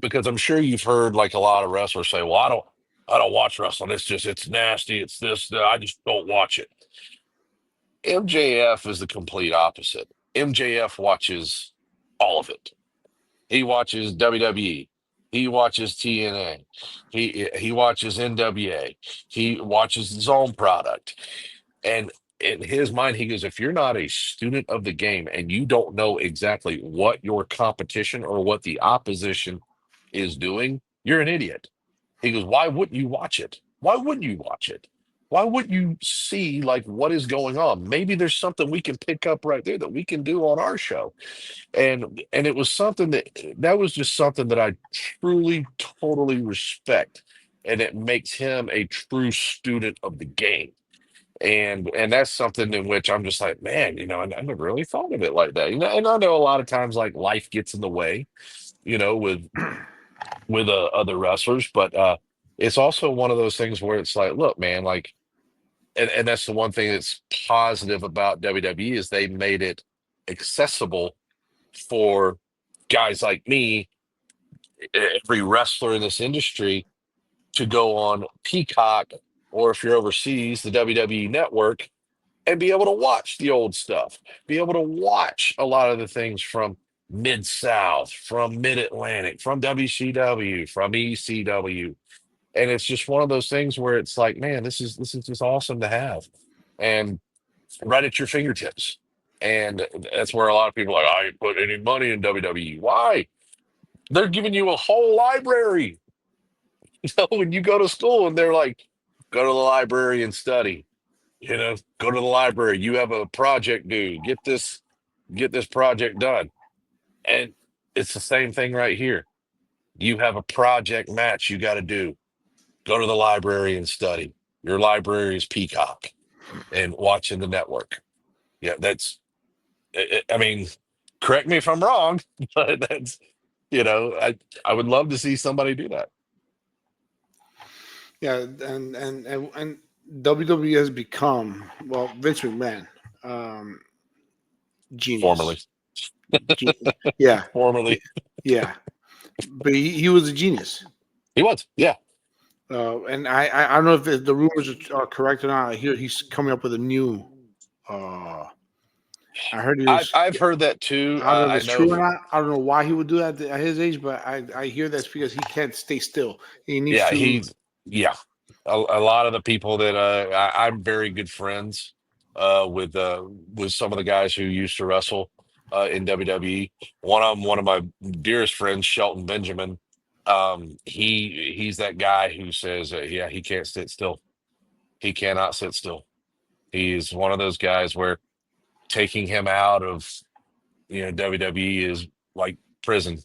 B: because I'm sure you've heard like a lot of wrestlers say, "Well, I don't watch wrestling. It's nasty. It's this. I just don't watch it." MJF is the complete opposite. MJF watches all of it. He watches WWE. He watches TNA. He watches NWA. He watches his own product. And in his mind, he goes, if you're not a student of the game and you don't know exactly what your competition or what the opposition is doing, you're an idiot. He goes, why wouldn't you watch it? Why wouldn't you watch it? Why wouldn't you see like what is going on? Maybe there's something we can pick up right there that we can do on our show. And it was something that was just something that I truly, totally respect. And it makes him a true student of the game. And that's something in which I'm just like, man, I never really thought of it like that. And I know a lot of times like life gets in the way, with other wrestlers, but it's also one of those things where it's like, look, man, like, and that's the one thing that's positive about WWE is they made it accessible for guys like me, every wrestler in this industry, to go on Peacock, or if you're overseas, the WWE Network, and be able to watch the old stuff, be able to watch a lot of the things from Mid South, from Mid Atlantic, from WCW, from ECW. And it's just one of those things where it's like, man, this is just awesome to have, and right at your fingertips. And that's where a lot of people are like, I ain't put any money in WWE. Why? They're giving you a whole library. When you go to school and they're like, go to the library and study. Go to the library. You have a project due. Get this project done. And it's the same thing right here. You have a project match you got to do. Go to the library and study. Your library is Peacock and watching the network. Yeah, I mean, correct me if I'm wrong, but I would love to see somebody do that.
A: Yeah, and WWE has become, well, Vince McMahon, um,
B: Formerly,
A: genius. Ge- yeah,
B: formerly,
A: yeah, but he was a genius.
B: he was. Yeah,
A: And I don't know if the rumors are correct or not. I hear he's coming up with a new. Uh, I heard he was.
B: I've heard that too.
A: I don't know if
B: I
A: it's
B: know.
A: true or not. I don't know why he would do that at his age, but I hear that's because he can't stay still. He needs
B: Yeah,
A: to.
B: yeah. A lot of the people that I'm very good friends with some of the guys who used to wrestle in WWE. One of my dearest friends, Shelton Benjamin. He's that guy who says, yeah, he can't sit still. He cannot sit still. He's one of those guys where taking him out of WWE is like prison.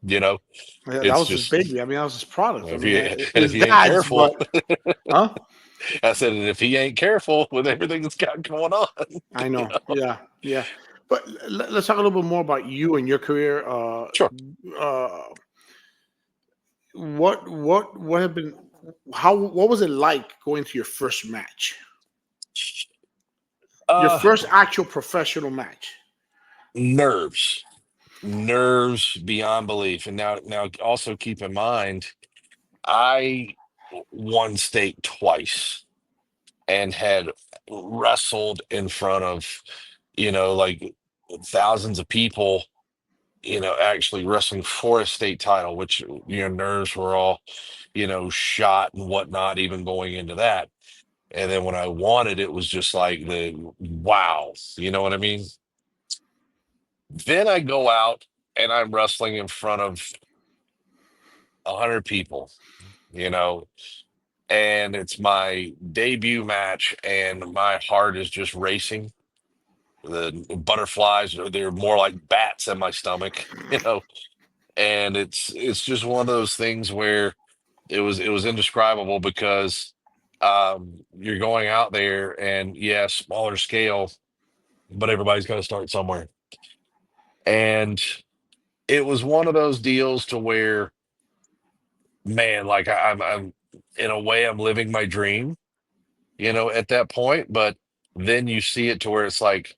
B: You know,
A: Yeah, that
B: it's
A: was his
B: just
A: baby. I mean, that was his product. I
B: if
A: mean,
B: he
A: it's
B: and if
A: his
B: he ain't
A: dad's,
B: careful.
A: but huh?
B: I said, and if he ain't careful with everything that's got going on,
A: I
B: you
A: know.
B: know.
A: Yeah, yeah. But let's talk a little bit more about you and your career.
B: Sure.
A: Uh, what have been what was it like going to your first match? Your
B: Uh,
A: first actual professional match.
B: nerves, nerves beyond belief. And now also keep in mind, I won state twice and had wrestled in front of, like thousands of people, actually wrestling for a state title, which, nerves were all, shot and whatnot, even going into that. And then when I won it, it was just like the wow, you know what I mean? Then I go out and I'm wrestling in front of 100 people, you know, and it's my debut match, and my heart is just racing. The butterflies, they're more like bats in my stomach, and it's just one of those things where it was indescribable because you're going out there and yeah, smaller scale, but everybody's got to start somewhere. And it was one of those deals to where, man, like I'm in a way I'm living my dream, at that point. But then you see it to where it's like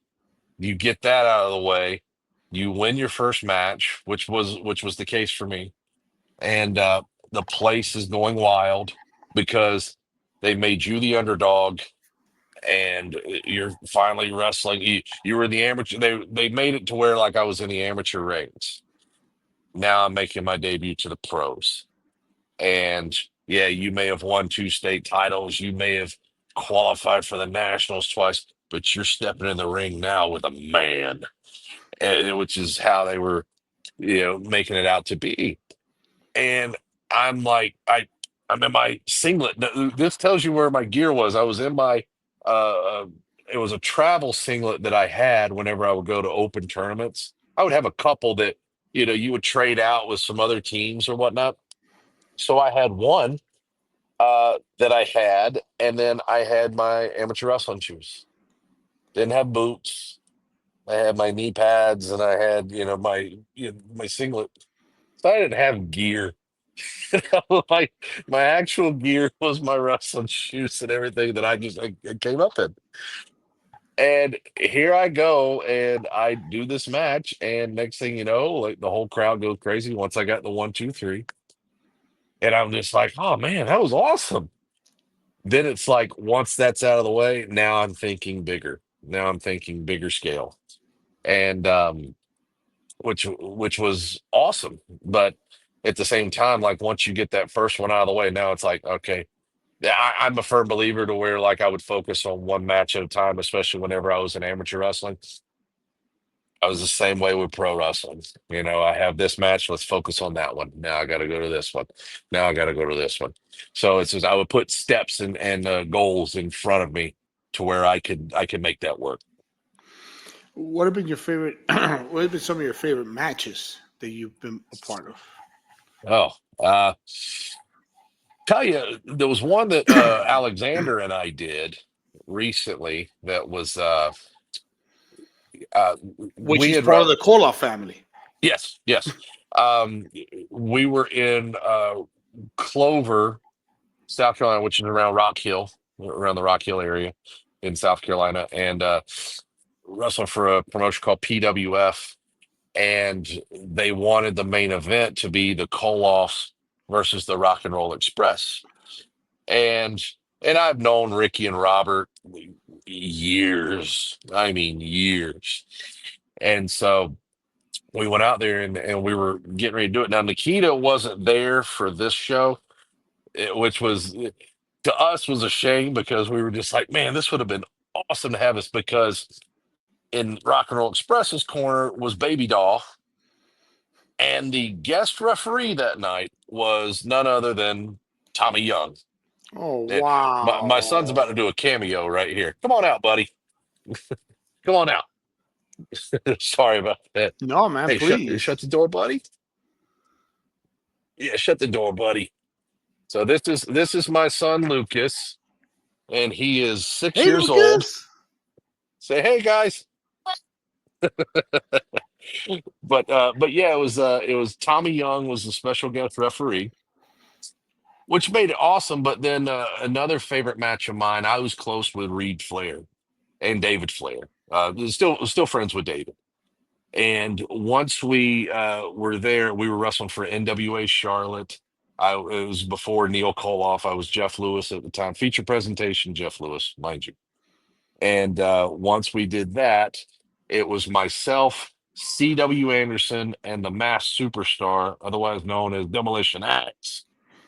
B: you get that out of the way, you win your first match, which was the case for me. and the place is going wild because they made you the underdog, and you're finally wrestling. You were the amateur. They made it to where like I was in the amateur ranks. Now I'm making my debut to the pros, and yeah, you may have won 2 state titles. You may have qualified for the nationals twice, but you're stepping in the ring now with a man, which is how they were, making it out to be. And I'm like, I'm in my singlet. This tells you where my gear was. I was in my, uh, it was a travel singlet that I had whenever I would go to open tournaments. I would have a couple that, you would trade out with some other teams or whatnot. So I had one that I had, and then I had my amateur wrestling shoes. Didn't have boots. I had my knee pads, and I had, my singlet. So I didn't have gear. my my actual gear was my wrestling shoes and everything that I came up in. And here I go, and I do this match, and next thing you know, like the whole crowd goes crazy once I got the 1, 2, 3, and I'm just like, oh man, that was awesome. Then it's like once that's out of the way, now I'm thinking bigger. Now I'm thinking bigger scale, and which was awesome. But at the same time, like once you get that first one out of the way, now it's like, okay, yeah, I'm a firm believer to where like I would focus on one match at a time, especially whenever I was in amateur wrestling. I was the same way with pro wrestling. I have this match, let's focus on that one. Now I got to go to this one. Now I got to go to this one. So it's just I would put steps and goals in front of me to where I could make that work.
A: What have been your favorite? What have been some of your favorite matches that you've been a part of?
B: Oh, tell you, there was one that Alexander and I did recently that was uh
A: Which
B: we
A: is
B: had
A: part of the Koloff family.
B: yes, yes. Um we were in Clover, South Carolina, which is around Rock Hill, around the Rock Hill area in South Carolina, and wrestling for a promotion called PWF, and they wanted the main event to be the Koloffs versus the Rock and Roll Express. And I've known Ricky and Robert years. I mean years. And so we went out there, and we were getting ready to do it. Now Nikita wasn't there for this show, which was to us was a shame because we were just like, man, this would have been awesome to have us because in Rock and Roll Express's corner was Baby Doll, and the guest referee that night was none other than Tommy Young.
A: Oh
B: My son's about to
A: wow!
B: do a cameo right here. Come on out, buddy. Come on out. Sorry about that.
A: No, man,
B: Hey, shut
A: please.
B: the door, buddy. Yeah, shut the door, buddy. So this is my son Lucas, and he is six
A: Hey,
B: years old.
A: Lucas.
B: Say hey, guys. But yeah, it was Tommy Young was the special guest referee, which made it awesome. But then another favorite match of mine, I was close with Reed Flair and David Flair. Still friends with David. And once we were there, we were wrestling for NWA Charlotte. It was before Neal Koloff. I was Jeff Lewis at the time. Feature presentation, Jeff Lewis, mind you. And once we did that, it was myself, C.W. Anderson, and the Masked Superstar, otherwise known as Demolition Axe,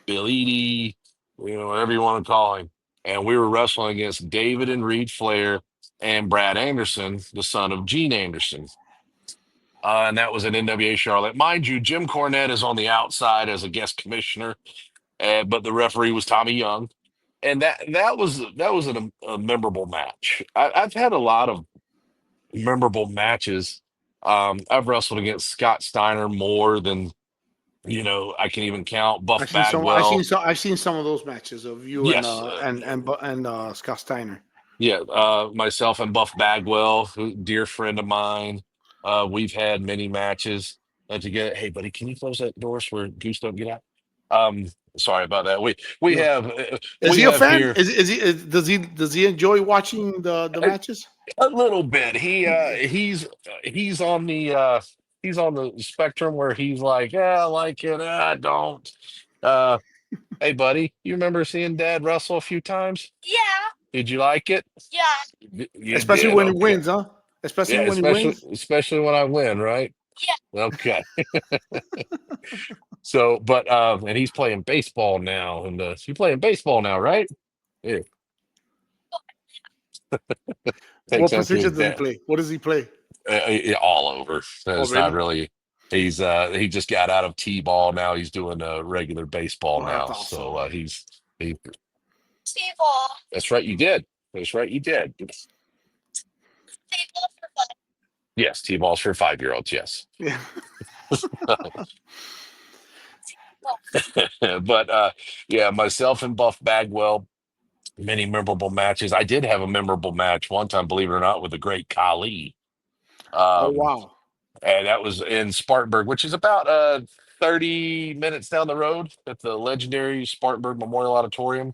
B: Bill Eadie, whatever you want to call him. And we were wrestling against David and Reed Flair and Brad Anderson, the son of Gene Anderson. And that was an NWA Charlotte. Mind you, Jim Cornette is on the outside as a guest commissioner, but the referee was Tommy Young, and that was a memorable match. I've had a lot of memorable matches. I've wrestled against Scott Steiner more than I can even count. Buff
A: I've seen some. I've seen
B: Bagwell,
A: some. I've seen some of those matches of you and
B: yes,
A: Scott Steiner.
B: yeah, myself and Buff Bagwell, dear friend of mine. We've had many matches together. Hey, buddy, can you close that door so where Goose don't get out? Sorry about that. We
A: No.
B: have
A: Is
B: we
A: he a
B: have
A: fan?
B: here
A: Does he enjoy watching the
B: a,
A: matches?
B: a little bit. He's on the he's on the spectrum where he's like, yeah, I like it, I don't. Uh, hey, buddy, you remember seeing Dad wrestle a few times? Yeah. Did you like it? Yeah. You
A: Especially
B: did.
A: when he
B: Okay.
A: wins, huh?
B: Yeah,
A: Especially when he
B: especially
A: wins.
B: especially when I win, right? Yeah. Okay. So, but and he's playing baseball now, and you playing baseball now, right? Yeah. Takes
A: What
B: after his
A: position does he
B: dad.
A: play? What does he play?
B: All over.
A: Oh,
B: It's not
A: really?
B: really. He just got out of t-ball. Now he's doing regular baseball
A: Oh, that's
B: now.
A: awesome.
B: So he. T-ball. That's right. You did. That's right. You did. Yes, t-balls for 5-year-olds. Yes.
A: Yeah.
B: But yeah, myself and Buff Bagwell, many memorable matches. I did have a memorable match one time, believe it or not, with the great Kali.
A: Oh,
B: Um,
A: wow.
B: and that was in Spartanburg, which is about 30 minutes down the road at the legendary Spartanburg Memorial Auditorium.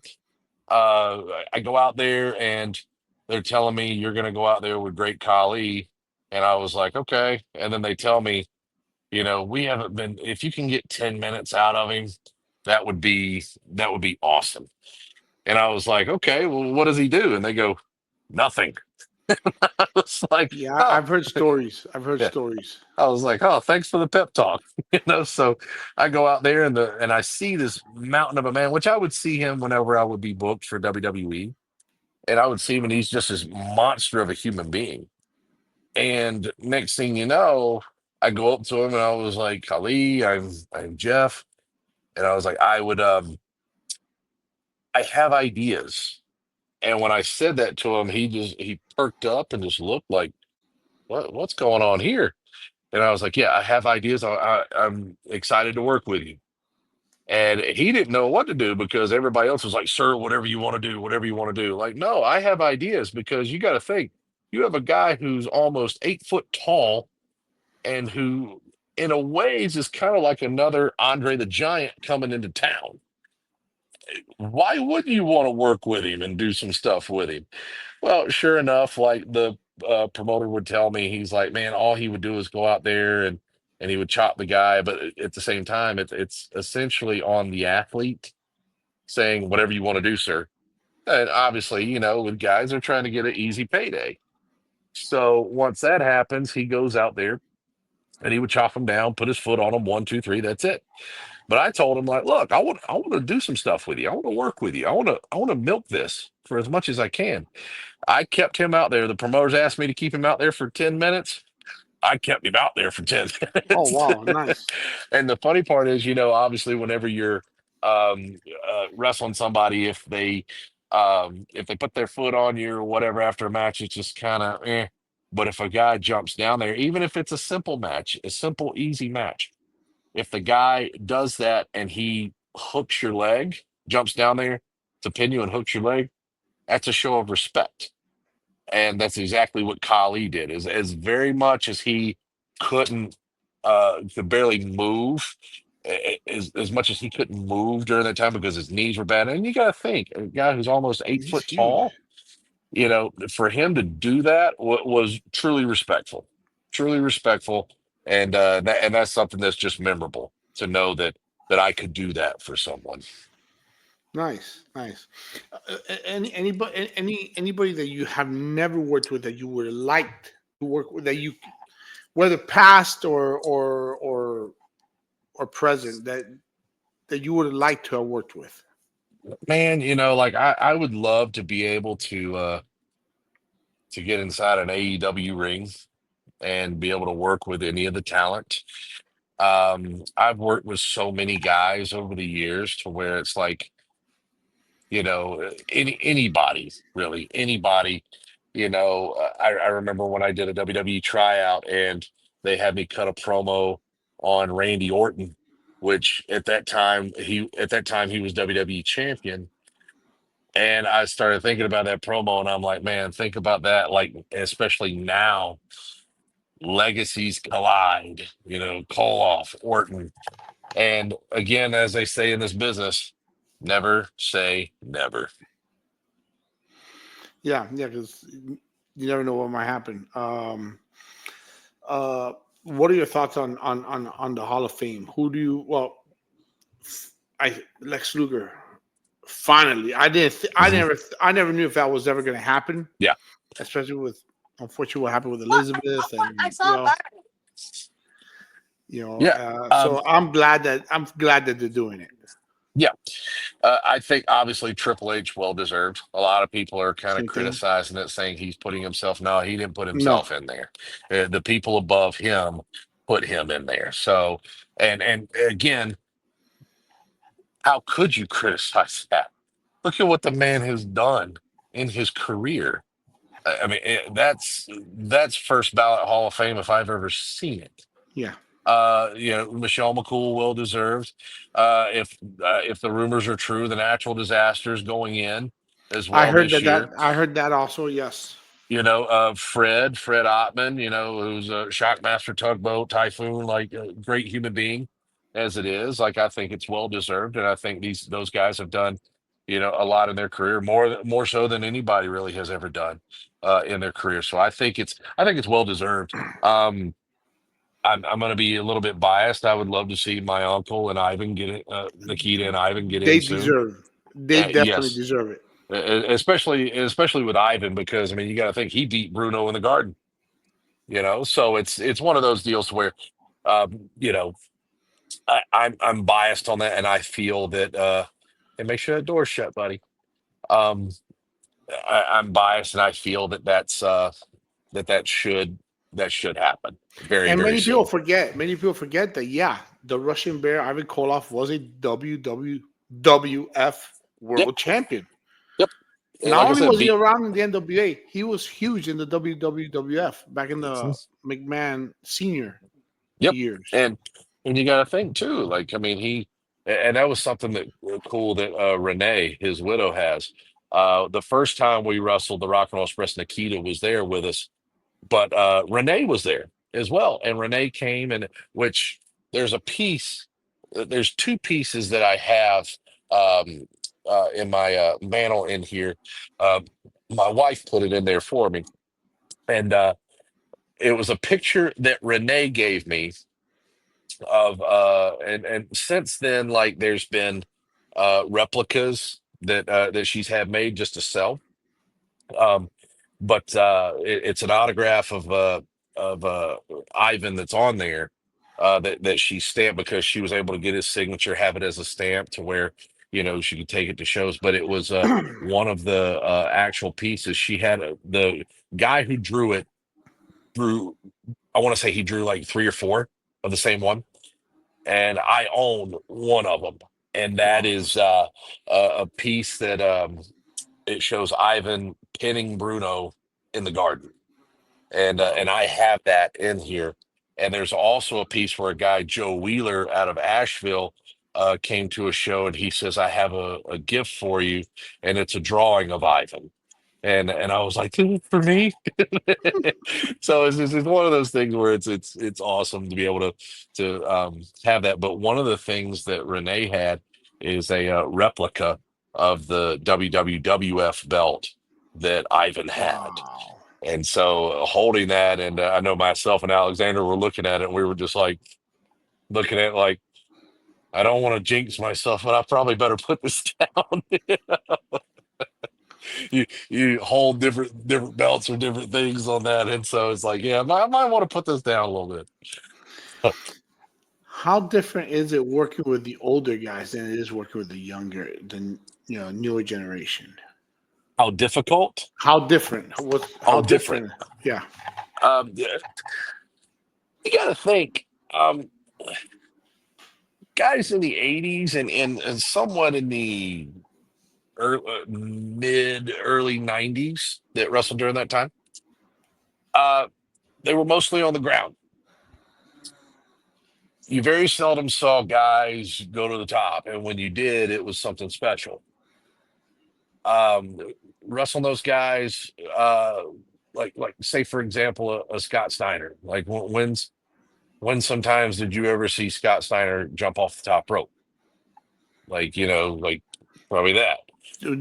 B: I go out there and they're telling me you're going to go out there with Great Khali, and I was like, okay. And then they tell me, we haven't been. If you can get 10 minutes out of him, that would be that would be awesome. And I was like, okay, well, what does he do? And they go, nothing. I was like,
A: Yeah,
B: oh,
A: I've heard stories. I've heard
B: yeah.
A: stories.
B: I was like, oh, thanks for the pep talk. So I go out there and I see this mountain of a man, which I would see him whenever I would be booked for WWE. And I would see him and he's just this monster of a human being. And next thing you know, I go up to him and I was like, Kali, I'm Jeff. And I was like, I have ideas. And when I said that to him, he perked up and just looked like, what's going on here? And I was like, yeah, I have ideas. I'm excited to work with you. And he didn't know what to do because everybody else was like, sir, whatever you want to do, whatever you want to do. Like, no, I have ideas because you got to think you have a guy who's almost 8 foot tall and who, in a ways, is kind of like another Andre the Giant coming into town. Why wouldn't you want to work with him and do some stuff with him? Well, sure enough, like the promoter would tell me, he's like, man, all he would do is go out there and he would chop the guy, but at the same time, it's essentially on the athlete saying whatever you want to do, sir. And obviously, with guys, they're trying to get an easy payday. So once that happens, he goes out there and he would chop him down, put his foot on him, one, two, three, that's it. But I told him, like, look, I want to do some stuff with you. I want to work with you. I want to milk this for as much as I can. I kept him out there. The promoters asked me to keep him out there for 10 minutes. I kept him out there for 10
A: Oh,
B: minutes.
A: wow. Nice.
B: And the funny part is, obviously whenever you're wrestling somebody, if they put their foot on you or whatever after a match, it's just kind of eh. But if a guy jumps down there, even if it's a simple match, a simple, easy match, if the guy does that and he hooks your leg, jumps down there to pin you and hooks your leg, that's a show of respect. And that's exactly what Kali did. As very much as he couldn't could barely move, as much as he couldn't move during that time because his knees were bad. And you gotta think, a guy who's almost eight
A: He's
B: foot
A: huge.
B: tall, for him to do that was truly respectful. Truly respectful. And that's something that's just memorable to know that I could do that for someone.
A: Nice, nice. Anybody that you have never worked with that you would have liked to work with, that you, whether past or present, that you would have liked to have worked with.
B: Man, like I would love to be able to get inside an AEW ring and be able to work with any of the talent. I've worked with so many guys over the years to where it's like, anybody, really, anybody. I remember when I did a WWE tryout and they had me cut a promo on Randy Orton, which at that time he was WWE champion. And I started thinking about that promo and I'm like, man, think about that, like especially now legacies collide, Koloff, Orton. And again, as they say in this business, never say never.
A: Yeah, yeah, because you never know what might happen. Uh, what are your thoughts on the Hall of Fame? Who do you? Well, I Lex Luger. Finally,
B: Mhm.
A: I never knew if that was ever going to happen,
B: Yeah.
A: especially with unfortunately what happened with Elizabeth, and
B: Yeah. Um,
A: so I'm glad that they're doing it.
B: yeah. I think obviously Triple H well deserved. A lot of people are kind of
A: Same thing.
B: criticizing it, saying he's putting himself. No, he didn't put
A: No,
B: himself in there. The people above him put him in there. So, and again, how could you criticize that? Look at what the man has done in his career. I mean, that's first ballot Hall of Fame if I've ever seen it.
A: yeah,
B: Michelle McCool well deserved. If the rumors are true, the natural disasters going in as
A: I
B: well
A: heard
B: this
A: that
B: year.
A: I heard that also. Yes,
B: Fred Ottman, who's a Shockmaster tugboat typhoon, like a great human being as it is. Like I think it's well deserved, and I think those guys have done, a lot in their career, more so than anybody really has ever done in their career. So I think it's well deserved. I'm going to be a little bit biased. I would love to see my uncle and Ivan get it, Nikita and Ivan get
A: they
B: in soon.
A: deserve. They definitely
B: Yes,
A: deserve it.
B: especially with Ivan, because I mean you got to think he beat Bruno in the Garden. So it's one of those deals where, you know, I'm biased on that, and I feel that. And make sure that door's shut, buddy. Um, I'm biased, and I feel that should happen very
A: And
B: very soon.
A: many people forget that, yeah, the Russian Bear, Ivan Koloff, was a WWF
B: Yep,
A: world champion.
B: yep. And
A: Not
B: like I
A: only
B: said,
A: was he
B: beat.
A: around in the NWA, he was huge in the WWF back in the
B: Mhm.
A: McMahon senior
B: Yep,
A: years.
B: and you got to think too. Like I mean, and that was something that cool that Renee, his widow, has. The first time we wrestled the Rock and Roll Express, Nikita was there with us, but Renee was there as well, and Renee came, and which there's a piece, there's two pieces that I have in my mantle in here. Uh, my wife put it in there for me, and it was a picture that Renee gave me of and since then, like there's been replicas that she's had made just to sell. Um, but it's an autograph of Ivan that's on there that she stamped because she was able to get his signature, have it as a stamp to where she could take it to shows. But it was one of the actual pieces. She had the guy who drew it drew. I want to say he drew like three or four of the same one, and I own one of them, and that
A: Wow.
B: is a piece that it shows Ivan pinning Bruno in the garden, and I have that in here. And there's also a piece where a guy, Joe Wheeler, out of Asheville, came to a show, and he says, "I have a gift for you," and it's a drawing of Ivan. And I was like, "This is for me." So it's one of those things where it's awesome to be able to have that. But one of the things that Renee had is a replica of the WWF belt that Ivan had.
A: Wow.
B: And so holding that, and I know myself and Alexander were looking at it, and we were just like looking at it like, I don't want to jinx myself, but I probably better put this down. You hold different belts or different things on that, and so it's like, yeah, I might want to put this down a little bit.
A: How different is it working with the older guys than it is working with the newer generation?
B: How difficult?
A: How different?
B: Oh,
A: How
B: different.
A: different? Yeah.
B: Yeah, you got to think. Guys in the '80s and somewhat in the mid early '90s that wrestled during that time, uh, they were mostly on the ground. You very seldom saw guys go to the top, and when you did, it was something special. Um, Wrestling those guys, like say for example, a Scott Steiner. Like when sometimes did you ever see Scott Steiner jump off the top rope? Like probably that.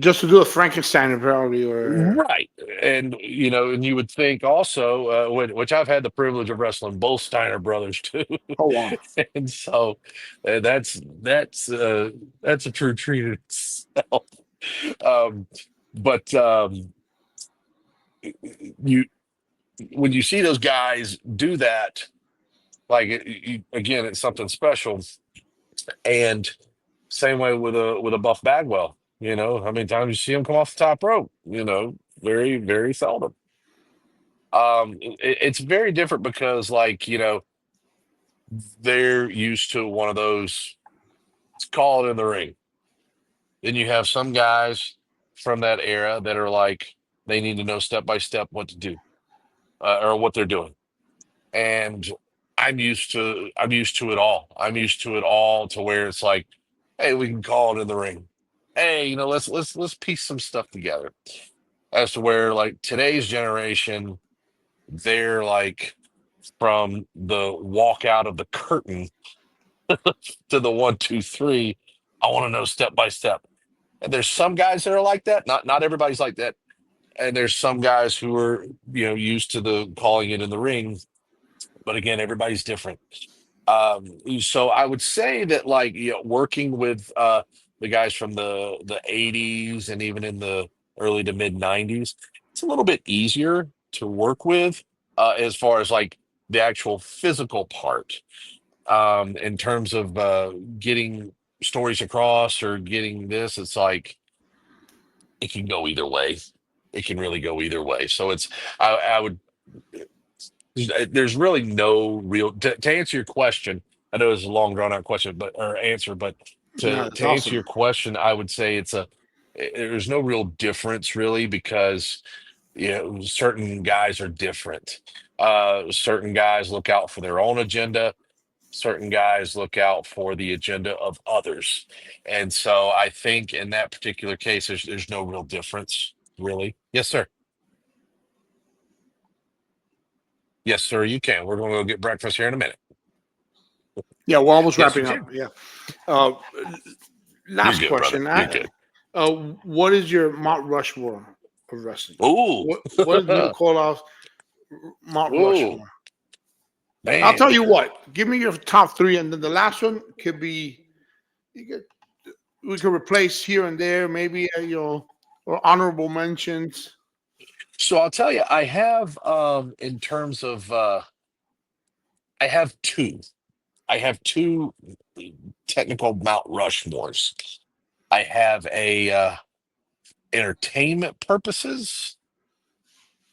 A: just to do a Frankenstein apparently, or
B: Right. And and you would think also, which I've had the privilege of wrestling both Steiner brothers too.
A: oh wow,
B: And so that's a true treat in itself. Um, but you when you see those guys do that, like again, it's something special. And same way with a Buff Bagwell. How many times you see him come off the top rope? Very, very seldom. It's very different because, like, they're used to one of those, let's call it in the ring. Then you have some guys from that era that are like, they need to know step by step what to do, or what they're doing. And I'm used to it all. I'm used to it all to where it's like, hey, we can call it in the ring. Hey, let's piece some stuff together. As to where, like, today's generation, they're like, from the walk out of the curtain to the 1, 2, 3. I want to know step by step. And there's some guys that are like that. Not everybody's like that. And there's some guys who are used to the calling it in the ring. But again, everybody's different. So I would say that, like, working with the guys from the 80s and even in the early to mid 90s, it's a little bit easier to work with, as far as like the actual physical part, in terms of getting stories across or getting this. It's like it can go either way. It can really go either way. So I would there's really no real to answer your question. I know it's a long drawn out question, but or answer, but
A: yeah,
B: to
A: that's
B: answer
A: awesome.
B: your question, I would say there's no real difference really, because certain guys are different. Certain guys look out for their own agenda. Certain guys look out for the agenda of others. And so I think in that particular case, there's no real difference really. Yes, sir. Yes, sir. You can. We're going to go get breakfast here in a minute.
A: Yeah, we're almost
B: Yes,
A: wrapping
B: you
A: up.
B: can.
A: Yeah. Uh,
B: You're
A: last
B: good, brother.
A: question.
B: You're good.
A: What is your Mount Rushmore of wrestling?
B: Ooh.
A: What is Neal Koloff's Mount
B: Ooh,
A: Rushmore? I'll
B: man.
A: tell you what. Give me your top three, and then the last one could be you could, we could replace here and there, maybe or honorable mentions.
B: So I'll tell you, I have, in terms of I have two. I have two technical Mount Rushmores. I have a entertainment purposes,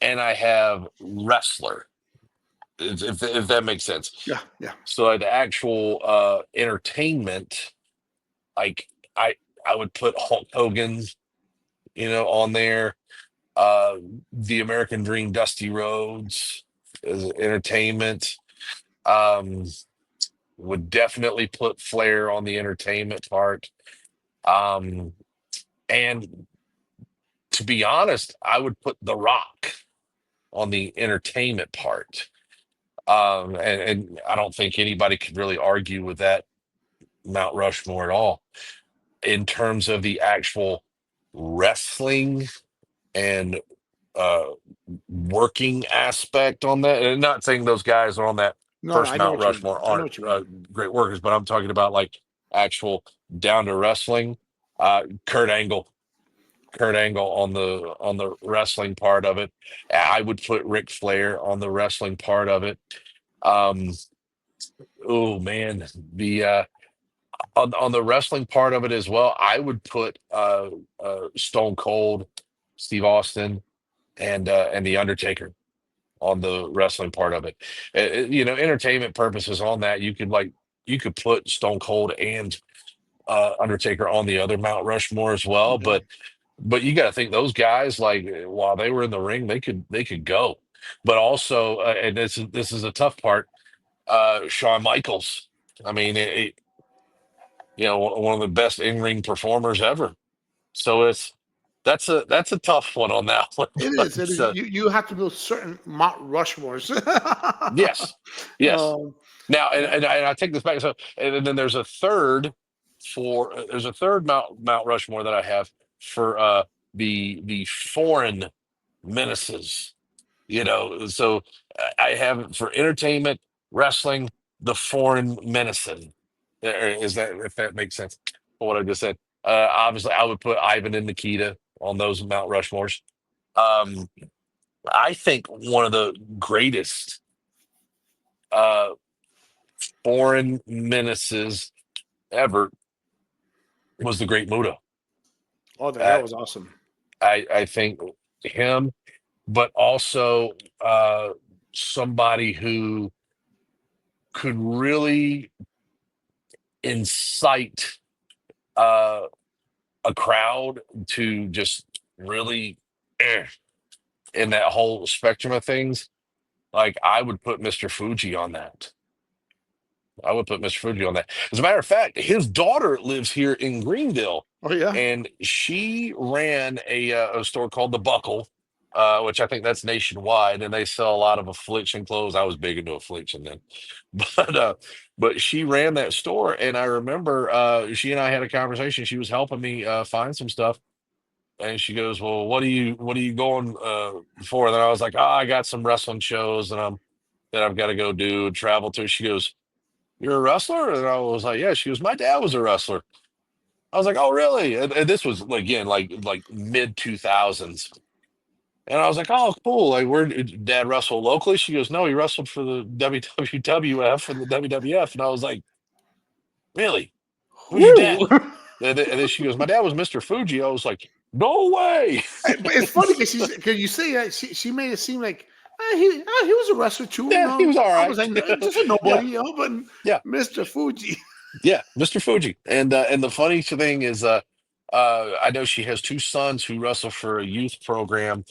B: and I have wrestler. If that makes sense.
A: Yeah, yeah.
B: So the actual entertainment, like, I I would put Hulk Hogan, on there. Uh, the American Dream, Dusty Rhodes, as entertainment. Um, would definitely put Flair on the entertainment part. Um, and to be honest, I would put The Rock on the entertainment part. And I don't think anybody could really argue with that Mount Rushmore at all. In terms of the actual wrestling and uh, working aspect on that, and not saying those guys are on that
A: No,
B: first
A: I know
B: Mount
A: what you mean.
B: Rushmore
A: I know
B: aren't
A: what you mean.
B: great workers, but I'm talking about like actual down to wrestling. Kurt Angle, Kurt Angle on the wrestling part of it. I would put Ric Flair on the wrestling part of it. Um, oh man, the on the wrestling part of it as well, I would put Stone Cold, Steve Austin, and the Undertaker on the wrestling part of it. Entertainment purposes on that, you could put Stone Cold and Undertaker on the other Mount Rushmore as well.
A: Okay.
B: But you got to think those guys, like, while they were in the ring, they could go. But also, and this is a tough part. Shawn Michaels. I mean, one of the best in ring performers ever. So that's a tough one on that one.
A: It is. It is.
B: But
A: You have to build certain Mount Rushmores.
B: yes, yes.
A: um,
B: Now, and,
A: yeah.
B: and I take this back. So, and then there's a third Mount Rushmore that I have. for the foreign menaces. So I have it for entertainment, wrestling, the foreign menacing. Is that, if that makes sense? What I just said. Obviously, I would put Ivan and Nikita on those Mount Rushmores. Um, I think one of the greatest uh, foreign menaces ever was the Great Muta.
A: Oh, that
B: Uh,
A: was awesome.
B: I think him, but also somebody who could really incite uh, a crowd to just really in that whole spectrum of things. Like I would put Mr. Fuji on that. I would put Mr. Fuji on that. As a matter of fact, his daughter lives here in Greenville,
A: Oh yeah.
B: and she ran a store called The Buckle, which I think that's nationwide, and they sell a lot of affliction clothes. I was big into affliction then, but uh, but she ran that store, and I remember she and I had a conversation. She was helping me find some stuff, and she goes, "Well, what are you going for?" And then I was like, "Oh, I got some wrestling shows, and I've got to go do and travel to." She goes, "You're a wrestler?" And I was like, "Yeah." She goes, "My dad was a wrestler." I was like, "Oh, really?" And this was again like mid 2000s. And I was like, "Oh, cool. Like, where did dad wrestle locally?" She goes, "No, he wrestled for the WWF and the WWF." And I was like, "Really? Who's your
A: Woo!
B: dad?" And then she goes, "My dad was Mr. Fuji." I was like, "No way."
A: But it's funny because you say that she made it seem like he was a wrestler too.
B: Yeah, he was all
A: I was
B: right.
A: like just a
B: Yeah,
A: nobody, but
B: yeah.
A: Mr. Fuji.
B: Yeah, Mr. Fuji. And the funny thing is, I know she has two sons who wrestle for a youth program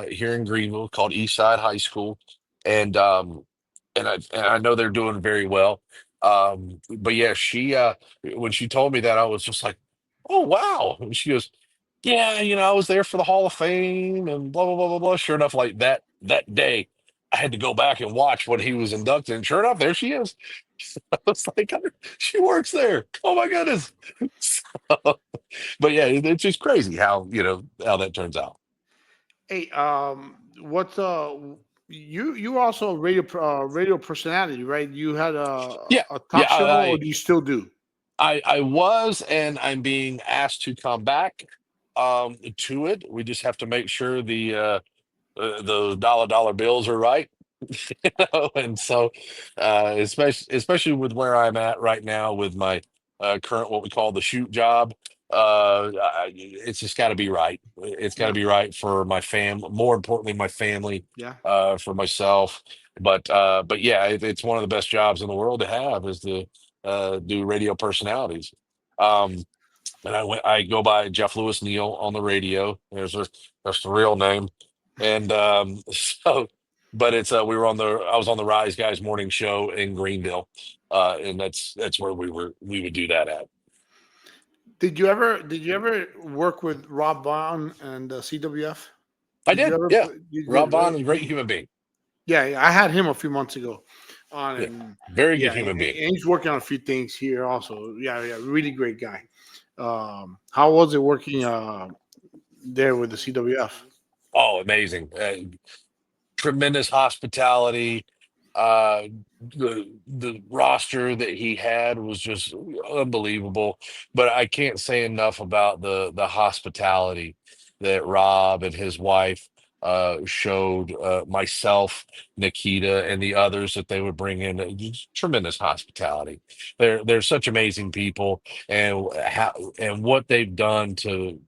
B: here in Greenville called East High School, and I know they're doing very well. But yeah, she when she told me that, I was just like, oh wow. And she goes, yeah, I was there for the Hall of Fame and blah blah blah blah blah. Sure enough, like that day, I had to go back and watch when he was inducted, and sure enough, there she is. I was like, she works there. Oh my goodness. So, but yeah, it's just crazy how how that turns out.
A: Hey, what's you also a radio personality, right? You had
B: Yeah,
A: a
B: yeah.
A: talk show, or do you still do?
B: I was, and I'm being asked to come back to it. We just have to make sure the dollar bills are right. And so especially with where I'm at right now with my current what we call the shoot job, it's just got to be right. It's got to
A: Yeah,
B: be right for my more importantly my family,
A: yeah.
B: for myself. But yeah, it's one of the best jobs in the world to have is to do radio personalities. um and I go by Jeff Lewis Neal on the radio. That's the real name. And so, but it's I was on the Rise Guys morning show in Greenville. And that's where we would do that at.
A: Did you ever work with Rob Vaughn and CWF?
B: I
A: Did you
B: did,
A: ever?
B: yeah.
A: You
B: Rob
A: did,
B: Vaughn
A: right?
B: is a great human being.
A: Yeah, yeah, I had him a few months ago on,
B: Yeah.
A: and
B: Very good
A: yeah,
B: human being.
A: and he's working on a few things here also. Yeah, yeah, really great guy. How was it working there with the CWF?
B: Oh, amazing. Tremendous hospitality. Uh, the roster that he had was just unbelievable. But I can't say enough about the hospitality that Rob and his wife showed myself, Nikita, and the others that they would bring in. Just tremendous hospitality. They're such amazing people, and and what they've done to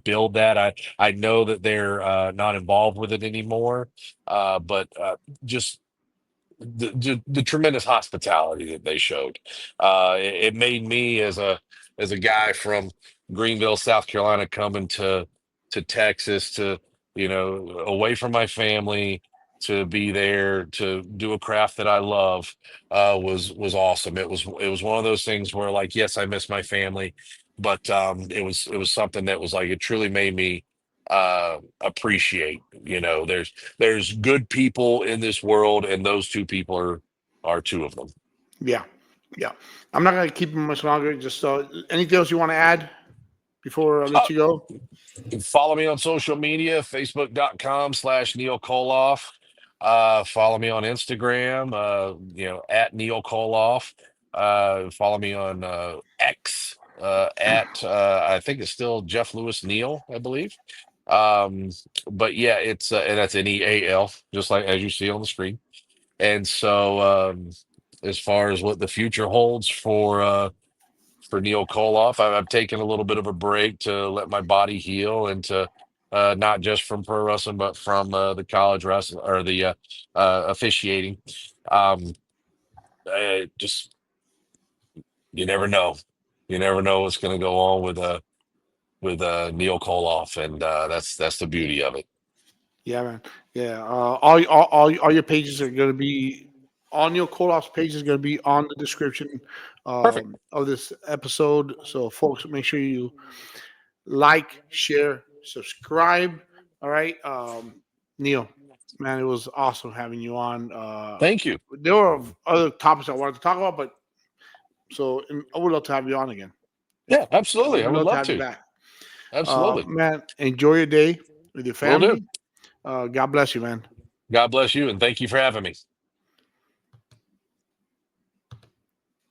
B: build that. I know that they're not involved with it anymore, but just the tremendous hospitality that they showed. It made me as a guy from Greenville, South Carolina, coming to Texas to away from my family to be there to do a craft that I love was awesome. It was one of those things where like yes, I miss my family, but it was something that was like it truly made me appreciate. There's good people in this world, and those two people are two of them.
A: Yeah, yeah. I'm not gonna keep him much longer. Just anything else you want to add? before I let you go?
B: Follow me on social media, facebook.com/Neal Koloff. Follow me on Instagram, at Neal Koloff. Follow me on X at I think it's still Jeff Lewis Neal, I believe. Um, but yeah, it's and that's Neal, just like as you see on the screen. And so as far as what the future holds for Neal Koloff, I've taken a little bit of a break to let my body heal and to not just from pro wrestling, but from the college wrestling or the officiating. Um, just you never know. You never know what's going to go on with Neal Koloff, and that's the beauty of it.
A: Yeah, man. Yeah. All your pages are going to be on your Koloff's page is going to be on the description
B: Perfect.
A: of this episode. So, folks, make sure you like, share, subscribe. All right. Neal, man, it was awesome having you on.
B: Thank you.
A: There were other topics I wanted to talk about, but I would love to have you on again.
B: Yeah, absolutely. I
A: We'd
B: would
A: love to
B: love
A: have you
B: to.
A: back.
B: Absolutely.
A: Man, enjoy your day with your
B: Will do.
A: family. God bless you, man.
B: God bless you, and thank you for having me.